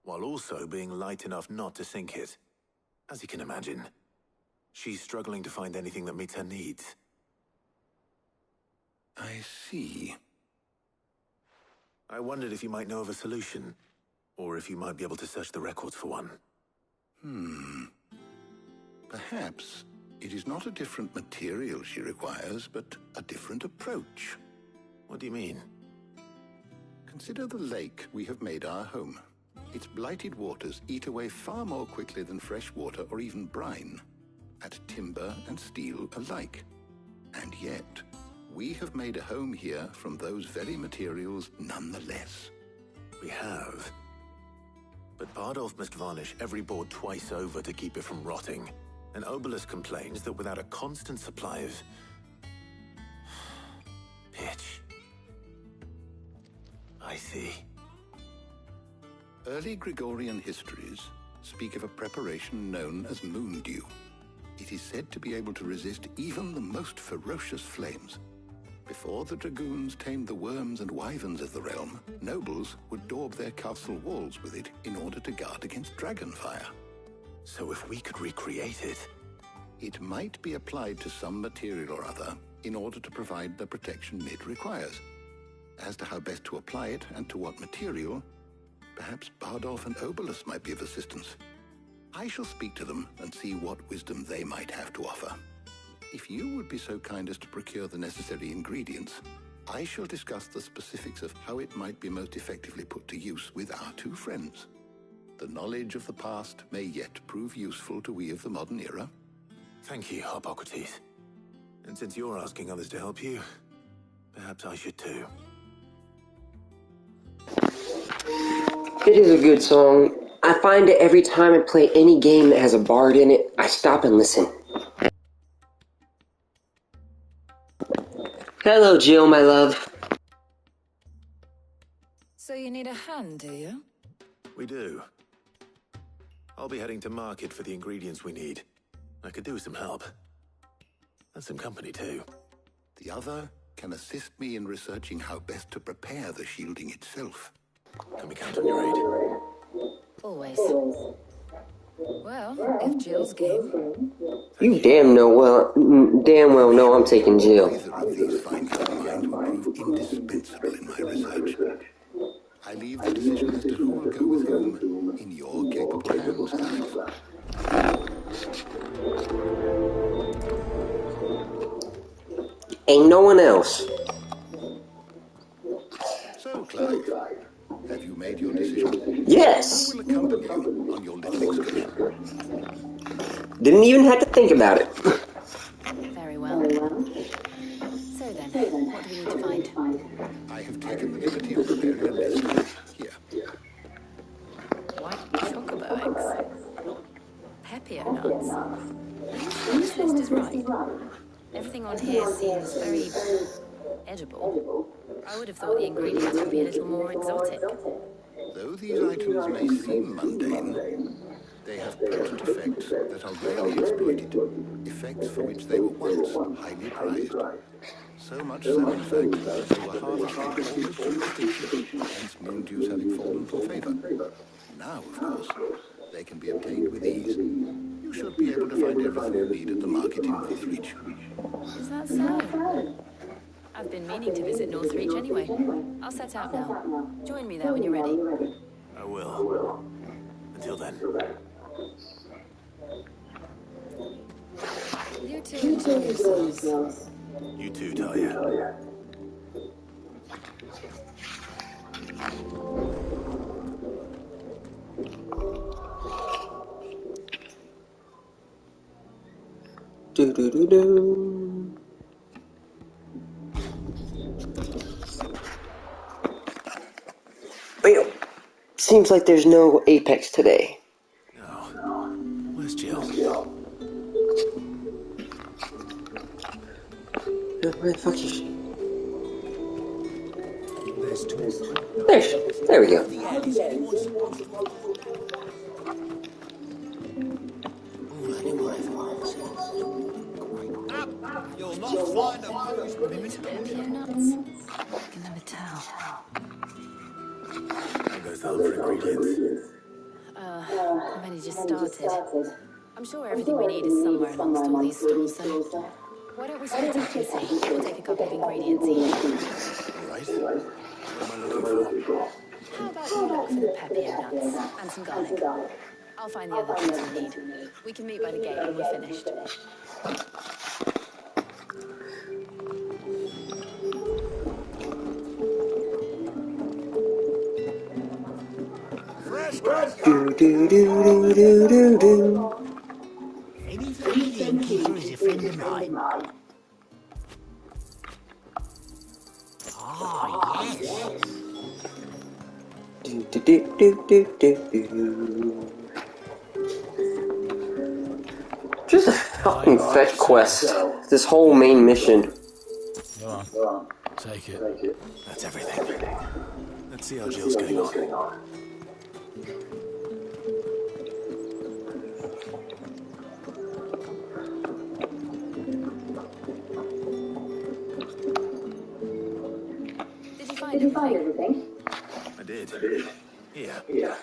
while also being light enough not to sink it. As you can imagine, she's struggling to find anything that meets her needs. I see. I wondered if you might know of a solution, or if you might be able to search the records for one. Perhaps it is not a different material she requires, but a different approach. What do you mean? Consider the lake we have made our home. Its blighted waters eat away far more quickly than fresh water or even brine, at timber and steel alike. And yet, we have made a home here from those very materials nonetheless. We have. But Bardolph must varnish every board twice over to keep it from rotting. And Obolus complains that without a constant supply of pitch. I see. Early Gregorian histories speak of a preparation known as moon dew. It is said to be able to resist even the most ferocious flames. Before the dragoons tamed the worms and wyverns of the realm, nobles would daub their castle walls with it in order to guard against dragonfire. So if we could recreate it... It might be applied to some material or other in order to provide the protection Mid requires. As to how best to apply it and to what material, perhaps Bardolph and Obolus might be of assistance. I shall speak to them and see what wisdom they might have to offer. If you would be so kind as to procure the necessary ingredients, I shall discuss the specifics of how it might be most effectively put to use with our two friends. The knowledge of the past may yet prove useful to we of the modern era. Thank you, Hippocrates. And since you're asking others to help you, perhaps I should too. It is a good song. I find it every time I play any game that has a bard in it, I stop and listen. Hello, Jill, my love. So you need a hand, do you? We do. I'll be heading to market for the ingredients we need. I could do with some help. And some company, too. The other can assist me in researching how best to prepare the shielding itself. Can we count on your aid? Always. Well, if Jill's game... You damn well know I'm taking Jill. Either of these finds of mine will prove indispensable in my research. I leave the decision as to who will go with whom in your capable hands, Clive. Ain't no one else. So, Clive, have you made your decision? Yes! Who will accompany you on your little excursion? Didn't even have to think about it. Very well. So then, what do we need to find? I have taken the liberty of preparing a list. Here. White chocobo eggs. Pepio nuts. Are you sure this list is right? Everything on here seems very edible. I would have thought the ingredients would be a little more exotic. Though these items may seem mundane, they have potent effects that are rarely exploited, effects for which they were once highly prized. So much so, in fact, that they were hard to almost to extinction, hence moon dews having fallen from favor. Now, of course, they can be obtained with ease. You should be able to find everything you need at the market in Northreach. Is that so? I've been meaning to visit Northreach anyway. I'll set out now. Join me there when you're ready. I will. Until then. You two enjoy yourselves. You too, Talia. Do. Well, seems like there's no Apex today. No. Where's Jill? Where the fuck is she? There we go. You'll not find a booze Pepper nuts? I can never tell. There goes the hunt for ingredients. I've only just started. I'm sure everything we need is somewhere amongst all these stores, so why don't we split up and see? We'll take a couple of ingredients each. Right. What am I looking for? How about you look for the pepper nuts and some garlic? I'll find the other things we need. We can meet by the gate when we're finished. Do. Anything you innkeeper is a friend of mine. Ah, yes. Do. Just a fucking fetch quest. This whole main mission. Go on. Take it. That's everything. Let's see how Jill's getting on. Did you find everything? I did. Yeah.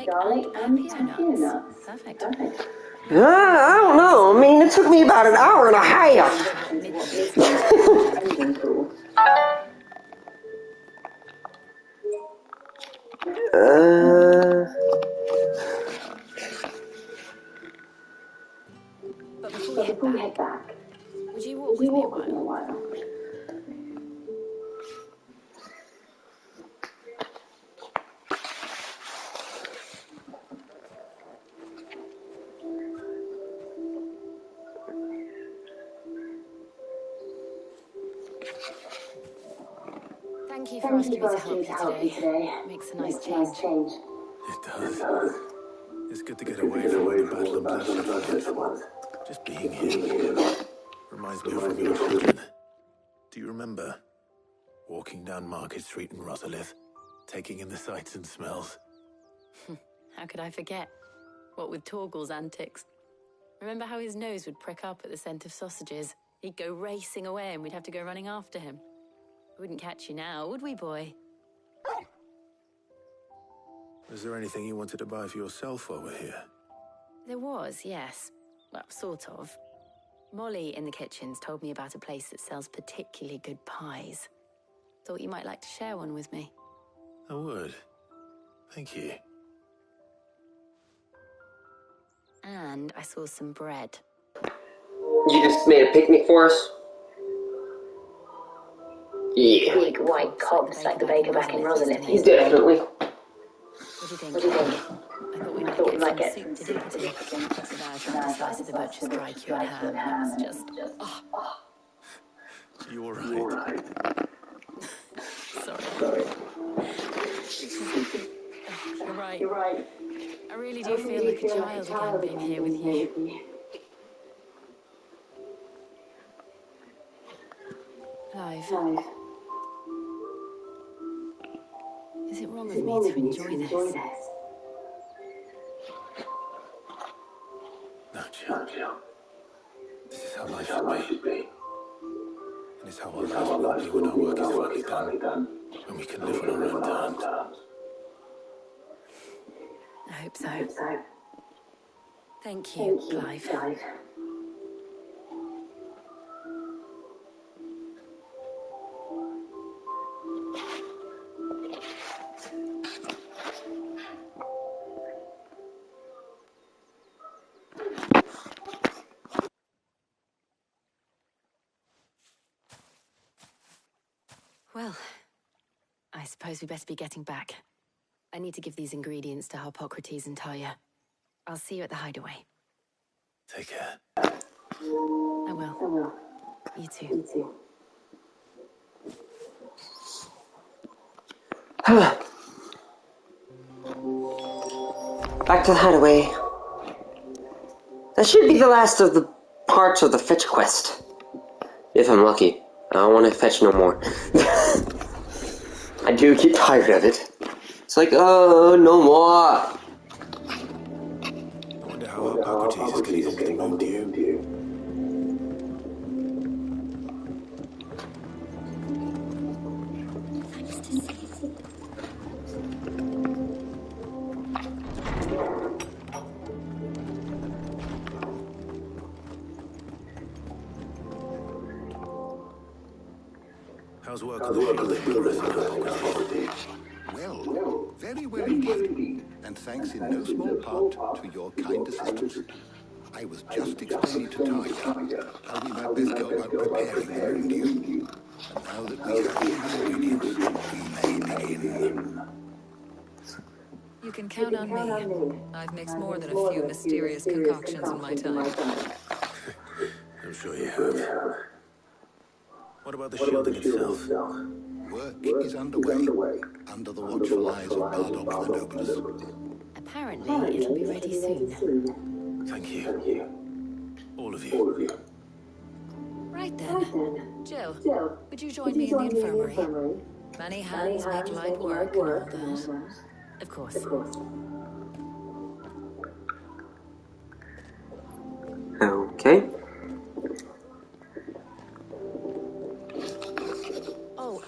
Garlic and pepper nuts. Perfect. I don't know. I mean, it took me about an hour and a half. But before we head back, would you walk with me a while? Thank you for asking me to help you today. Makes a nice change. It does. It's good to get away from the battle and bloodshed for once. Just being here reminds me of when we were children. Do you remember walking down Market Street in Rosalith, taking in the sights and smells? How could I forget? What with Torgal's antics. Remember how his nose would prick up at the scent of sausages? He'd go racing away and we'd have to go running after him. We wouldn't catch you now, would we, boy? Was there anything you wanted to buy for yourself while we're here? There was, yes. Well, sort of. Molly in the kitchens told me about a place that sells particularly good pies. Thought you might like to share one with me. I would. Thank you. And I saw some bread. You just made a picnic for us? Yeah. Big white cobs like the baker back in Rosalith. Definitely. What do you think? I thought we might get some soup to dip it in. So now I tried a slice of the butcher's dry cured ham. It was just... Oh. You alright? Sorry. You're right. I really do feel like a child again being here with you. Clive. Is it wrong of me to enjoy this? No, Jill. This is how life should be. And it's how our lives will be when our work is finally done. When we can live on our own terms. hope so. Thank you, Clive. Well, I suppose we better be getting back. I need to give these ingredients to Harpocrates and Talia. I'll see you at the hideaway. Take care. I will. You too. Back to the hideaway. That should be the last of the parts of the fetch quest. If I'm lucky. I don't want to fetch no more. I do get tired of it. It's like, oh, no more. I wonder how Harpocrates is getting on with the moon dew. How's work on the shielding progressing, Harpocrates? Well, very well indeed. And thanks in no small part to your kind assistance. I was just explaining to Talia how we might best go about preparing the moon dew. And now that we have all the ingredients, we may begin. You can count on me. I've mixed more than a few mysterious concoctions in my time. I'm sure you have. What about the shielding itself? Work is underway, under the watchful eyes of Bardock the Nobilis. Apparently, it'll be ready soon. Thank you. All of you. Right then. Jill, would you join me in the infirmary? Many hands make light work and all that. Of course. Okay. Oh,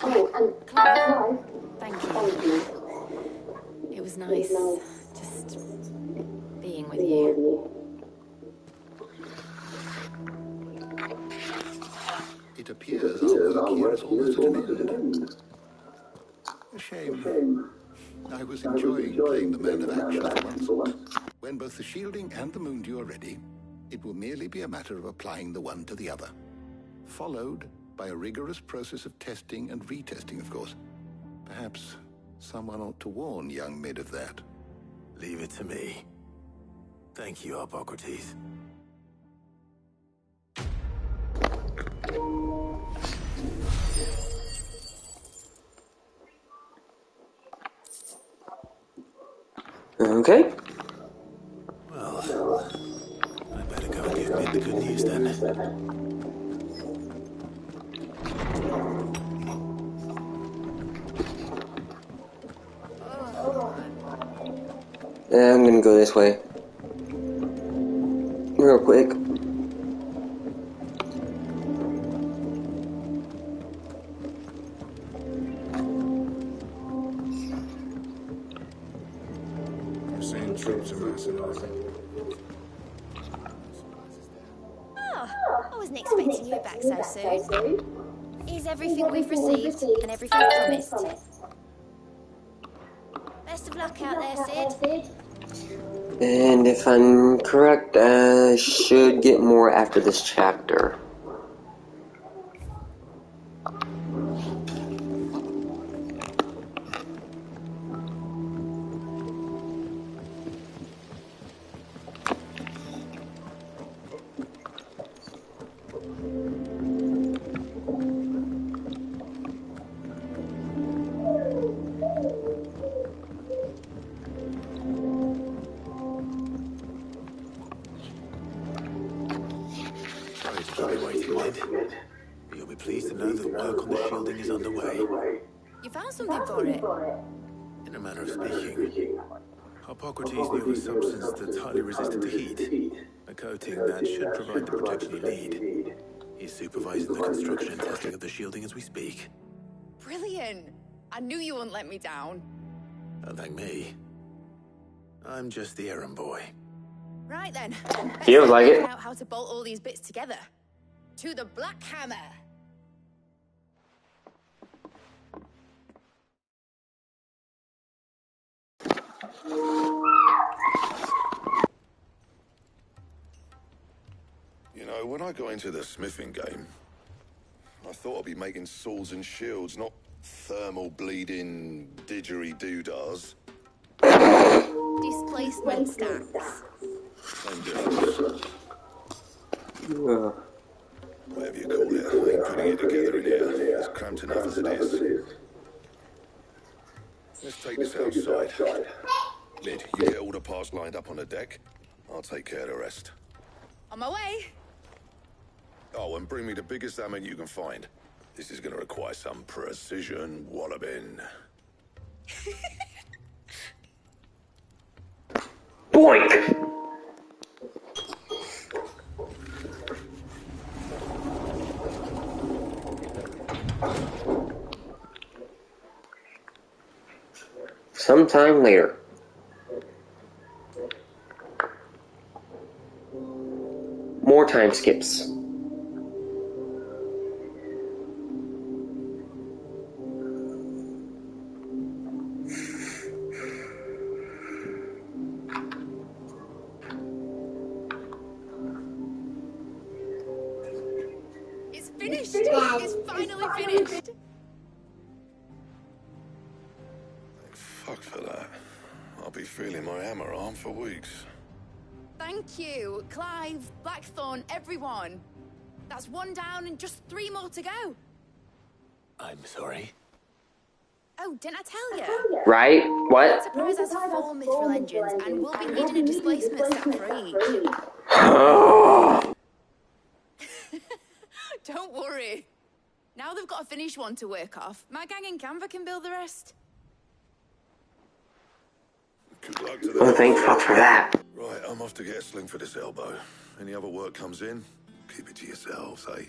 Clive. Thank you. It was nice, just being with you. It appears our work here is almost at an end. A shame. I was enjoying playing the man of action for once. When both the shielding and the moon dew are ready, it will merely be a matter of applying the one to the other. Followed by a rigorous process of testing and retesting, of course. Perhaps someone ought to warn young Mid of that. Leave it to me. Thank you, Harpocrates. Okay. Well, I better go and give Mid the good news then. I'm gonna go this way. Real quick. I'm seeing troops amassing. Oh, I wasn't expecting you back so soon. Is everything we've received and everything promised? Best of luck out there, Sid. And if I'm correct, I should get more after this chapter. But you'll be pleased to know that work on the shielding is underway. You found something for it? In a manner of speaking, Harpocrates knew of a substance that's highly resistant to heat, a coating that should provide the protection you need. He's supervising the construction and testing of the shielding as we speak. Brilliant! I knew you wouldn't let me down. Don't thank me. I'm just the errand boy. Right then. Feels like it. Figure out how to bolt all these bits together. To the Black Hammer. You know, when I got into the smithing game, I thought I'd be making swords and shields, not thermal bleeding didgeridoo-dahs. Displacement stacks. Same difference. Whatever you call it, I ain't putting it together in here. It's cramped enough as it is. Let's take this outside. Lid, you get all the parts lined up on the deck. I'll take care of the rest. On my way. Oh, and bring me the biggest hammer you can find. This is going to require some precision walloping. Boink! Sometime later. More time skips. It's finished. It's finally finished. Fuck for that. I'll be feeling my hammer arm for weeks. Thank you, Clive, Blackthorn, everyone. That's one down and just 3 more to go. I'm sorry. Oh, didn't I tell you? Right? What? Enterprise has 4 mithril engines, and we'll be needing a displacement stack for each. Don't worry. Now they've got a finished one to work off. My gang in Canva can build the rest. Good luck to them. Oh, thank fuck for that. Right, I'm off to get a sling for this elbow. Any other work comes in, keep it to yourselves, eh?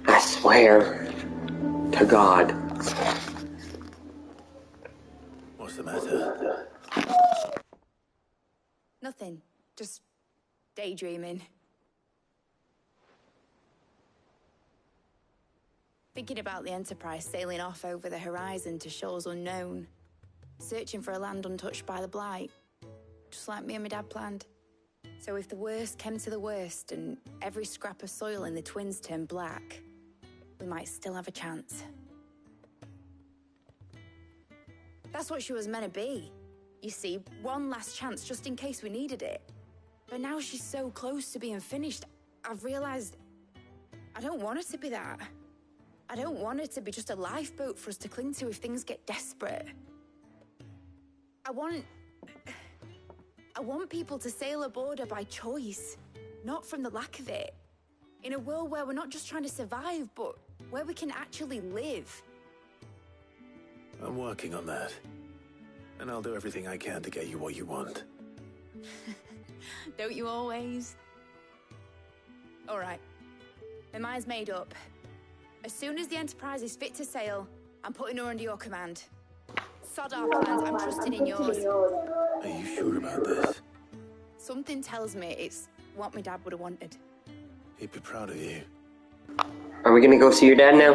I swear to God. What's the matter? Nothing. Just daydreaming. Thinking about the Enterprise sailing off over the horizon to shores unknown. Searching for a land untouched by the Blight. Just like me and my dad planned. So if the worst came to the worst and every scrap of soil in the Twins turned black, we might still have a chance. That's what she was meant to be. You see, one last chance just in case we needed it. But now she's so close to being finished, I've realized I don't want her to be that. I don't want her to be just a lifeboat for us to cling to if things get desperate. I want people to sail aboard her by choice, not from the lack of it. In a world where we're not just trying to survive, but where we can actually live. I'm working on that. And I'll do everything I can to get you what you want. Don't you always? All right. My mind's made up. As soon as the Enterprise is fit to sail, I'm putting her under your command. Sod our plans, I'm trusting in yours. Are you sure about this? Something tells me it's what my dad would have wanted. He'd be proud of you. Are we gonna go see your dad now?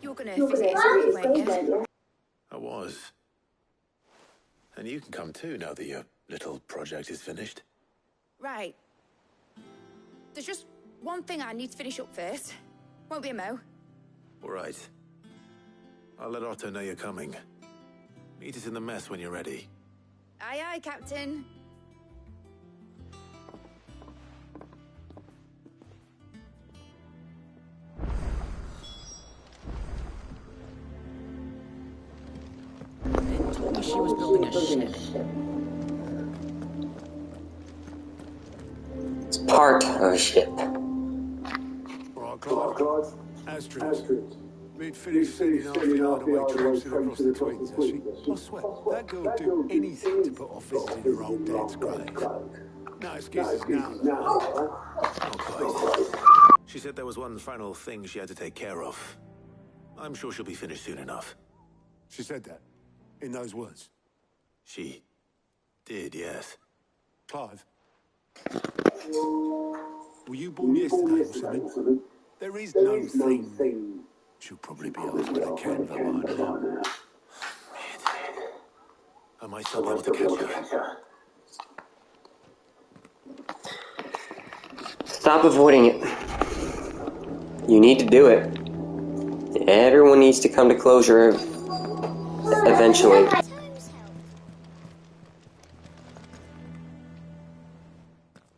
You're gonna visit his grave, weren't you? I was. And you can come too now that your little project is finished. Right. There's just one thing I need to finish up first. Won't be a mo. All right. I'll let Otto know you're coming. Meet us in the mess when you're ready. Aye, aye, Captain. Lynn told me she was building a ship. It's part of a ship. Right, Clive. Astrid. Been finished sending half the hideaway troops across the Twins, has she? I swear, that girl'd do anything to put off visiting her old dad's grave. No excuses now, though. Not quite. She said there was one final thing she had to take care of. I'm sure she'll be finished soon enough. She said that? In those words? She did, yes. Clive? Were you born yesterday or something? There is no thing. She'll probably be after the Canva by now. I might still be able to catch her. Stop avoiding it. You need to do it. Everyone needs to come to closure eventually.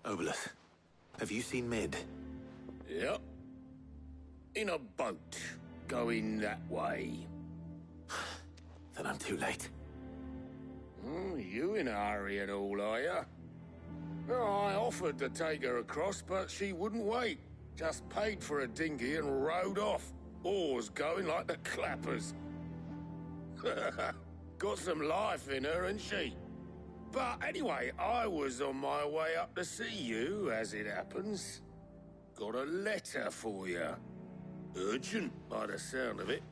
Obolus, have you seen Mid? Yep. In a boat, going that way. Then I'm too late. You in a hurry and all, are you? I offered to take her across, but she wouldn't wait. Just paid for a dinghy and rowed off. Oars going like the clappers. Got some life in her, ain't she? But anyway, I was on my way up to see you, as it happens. Got a letter for you. Urgent, by the sound of it.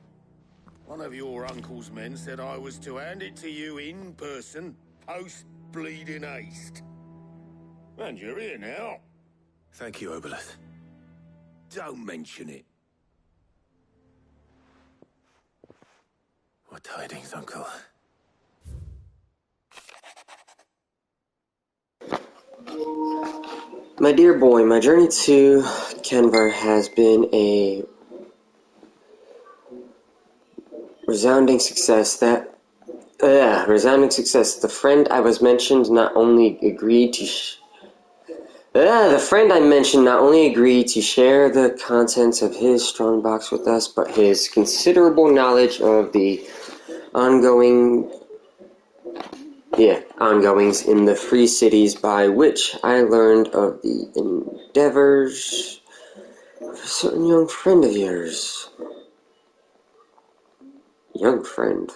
One of your uncle's men said I was to hand it to you in person, post-bleeding haste. And you're here now. Thank you, Obolus. Don't mention it. What tidings, Uncle? My dear boy, my journey to Kenvar has been a resounding success. Resounding success. The friend I mentioned not only agreed to share the contents of his strongbox with us, but his considerable knowledge of the ongoings in the free cities by which I learned of the endeavors of a certain young friend of yours. Young friend.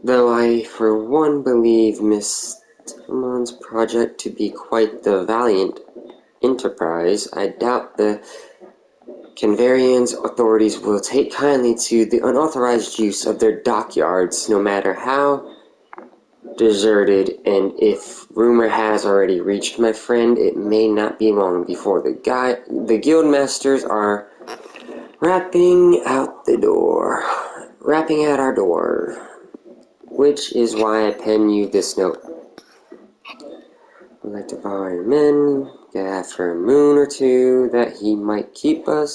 Though I, for one, believe Miss Timon's project to be quite the valiant enterprise, I doubt the Canvarian's authorities will take kindly to the unauthorized use of their dockyards, no matter how deserted, and if rumor has already reached my friend, it may not be long before the guildmasters are rapping out our door. Which is why I pen you this note. I'd like to borrow your men, get after a moon or two, that he might keep a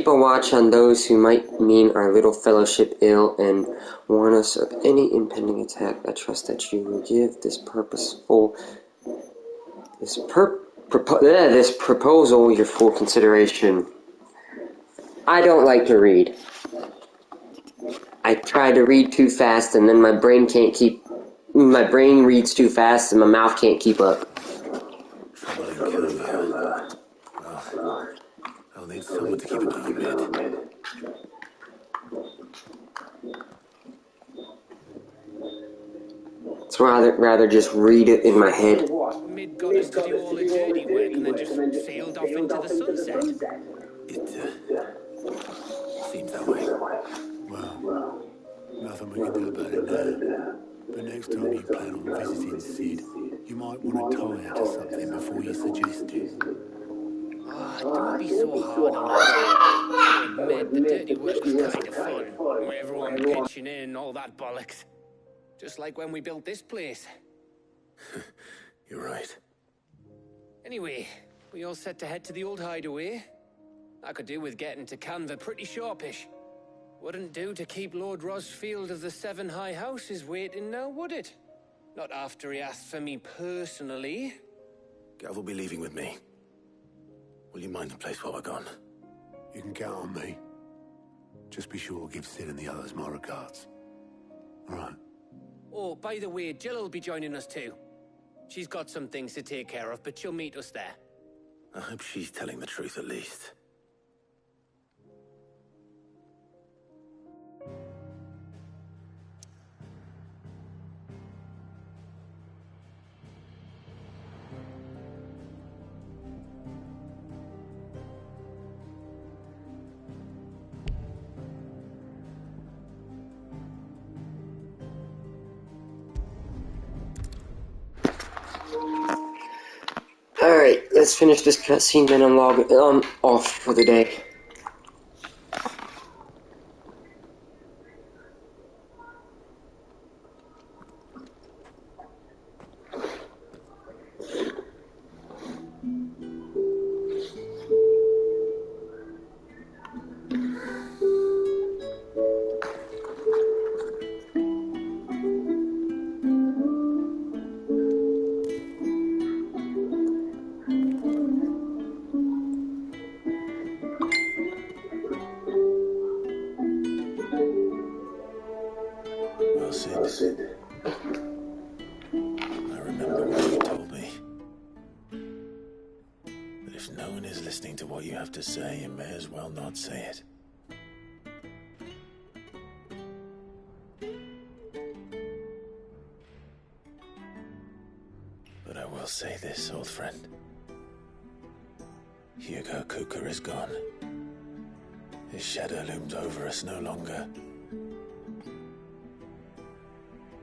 watch on those who might mean our little fellowship ill, and warn us of any impending attack. I trust that you will give this proposal your full consideration. I don't like to read. I try to read too fast, and then my brain reads too fast, and my mouth can't keep up. I'll need someone to keep an eye on Mid. It's rather just read it in my head. Mid got us to do all the dirty work and then just sailed off into the sunset. It seems that way. Well, nothing we can do about it now. But next time you plan on visiting Sid, you might want to tie her to something before you suggest it. Don't be so hard on us. I admit, the dirty work was kind of fun. Everyone pitching in and all that bollocks. Just like when we built this place. You're right. Anyway, we all set to head to the old hideaway. I could do with getting to Canva pretty sharpish. Wouldn't do to keep Lord Rosfield of the Seven High Houses waiting now, would it? Not after he asked for me personally. Gav will be leaving with me. Will you mind the place while we're gone? You can count on me. Just be sure to give Sid and the others my regards. All right. Oh, by the way, Jill will be joining us too. She's got some things to take care of, but she'll meet us there. I hope she's telling the truth at least. Alright, let's finish this cutscene, then I'm off for the day. Well, Sid, I remember what you told me. That if no one is listening to what you have to say, you may as well not say it. But I will say this, old friend. Hugo Kuka is gone. His shadow looms over us no longer.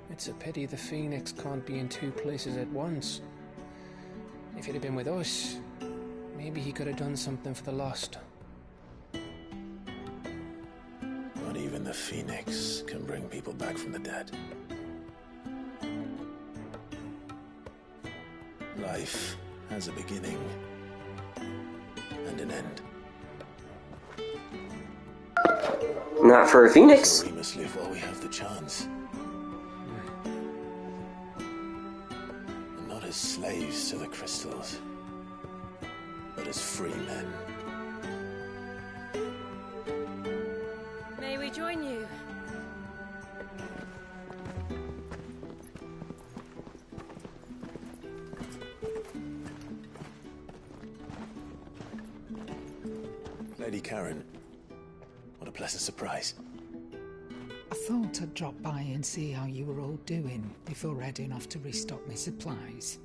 It's a pity the Phoenix can't be in two places at once. If he'd have been with us, maybe he could have done something for the Lost. Not even the Phoenix can bring people back from the dead. Life has a beginning and an end. Not for a Phoenix. So we must live while we have the chance. And not as slaves to the crystals, but as free men. May we join you? Lady Karen, what a pleasant surprise. I thought I'd drop by and see how you were all doing before heading off to restock my supplies.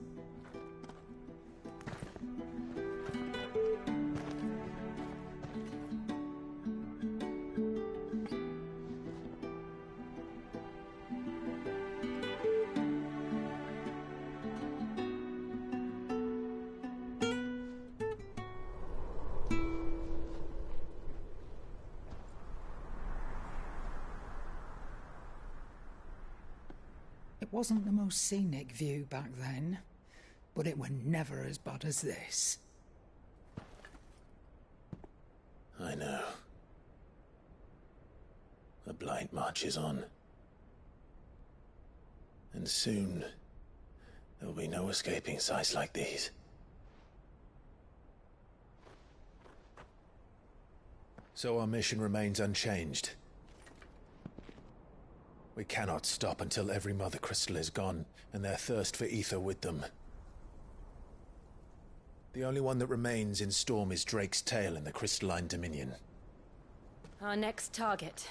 It wasn't the most scenic view back then, but it were never as bad as this. I know. The Blight marches on. And soon, there'll be no escaping sights like these. So our mission remains unchanged. We cannot stop until every Mother Crystal is gone, and their thirst for ether with them. The only one that remains in Storm is Drake's Tail in the Crystalline Dominion. Our next target.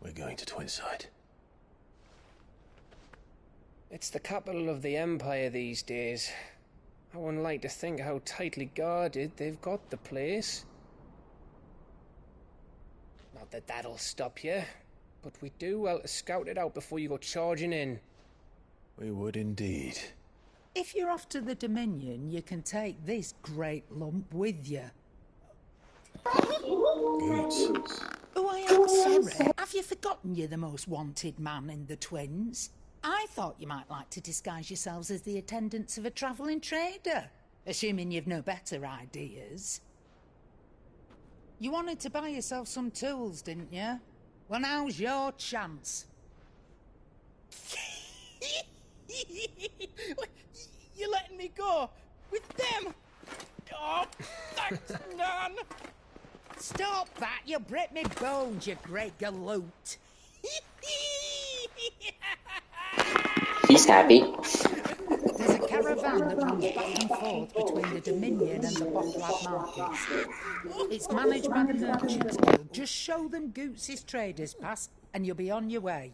We're going to Twinside. It's the capital of the Empire these days. I wouldn't like to think how tightly guarded they've got the place. Not that that'll stop you, but we do well to scout it out before you go charging in. We would indeed. If you're off to the Dominion, you can take this great lump with you. Goods. Oh, I am sorry. Have you forgotten you're the most wanted man in the Twins? I thought you might like to disguise yourselves as the attendants of a travelling trader, assuming you've no better ideas. You wanted to buy yourself some tools, didn't you? Well, now's your chance. You're letting me go with them? Oh, thanks, Nan. Stop that! You break me bones, you great galoot. He's happy. There's a caravan that runs back and forth between the Dominion and the Bothlab markets. It's managed by the Merchants Guild. Just show them Goots' traders pass and you'll be on your way.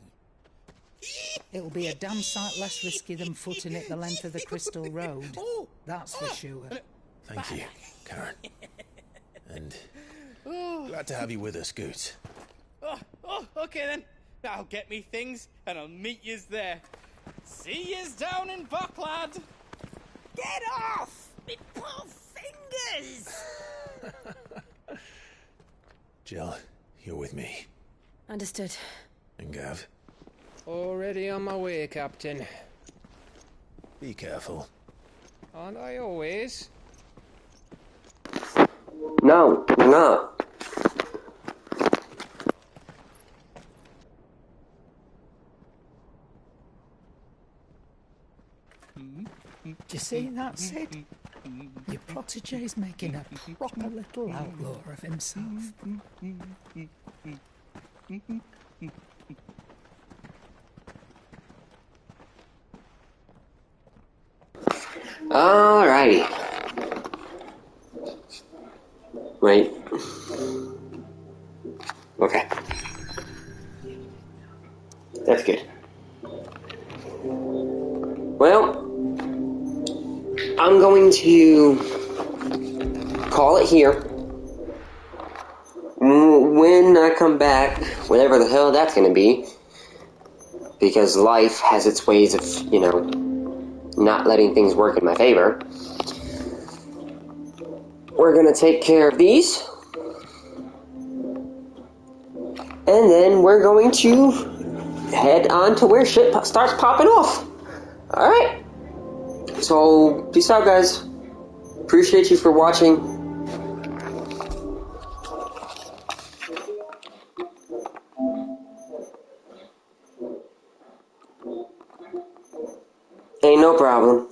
It'll be a damn sight less risky than footing it the length of the Crystal Road. That's for sure. Thank you, Karen. And glad to have you with us, Goots. Okay then. I'll get me things and I'll meet yous there. See yous down in Bucklad. Get off! Me poor fingers! Jill, you're with me. Understood. And Gav? Already on my way, Captain. Be careful. Aren't I always? No, you're not. Do you see that, Sid? Your protege's making a proper little outlaw of himself. Alrighty. Wait. Okay. That's good. Well, I'm going to call it here. When I come back, whatever the hell that's going to be, because life has its ways of, not letting things work in my favor. We're going to take care of these. And then we're going to head on to where shit starts popping off. Alright. So, peace out, guys. Appreciate you for watching. Ain't no problem.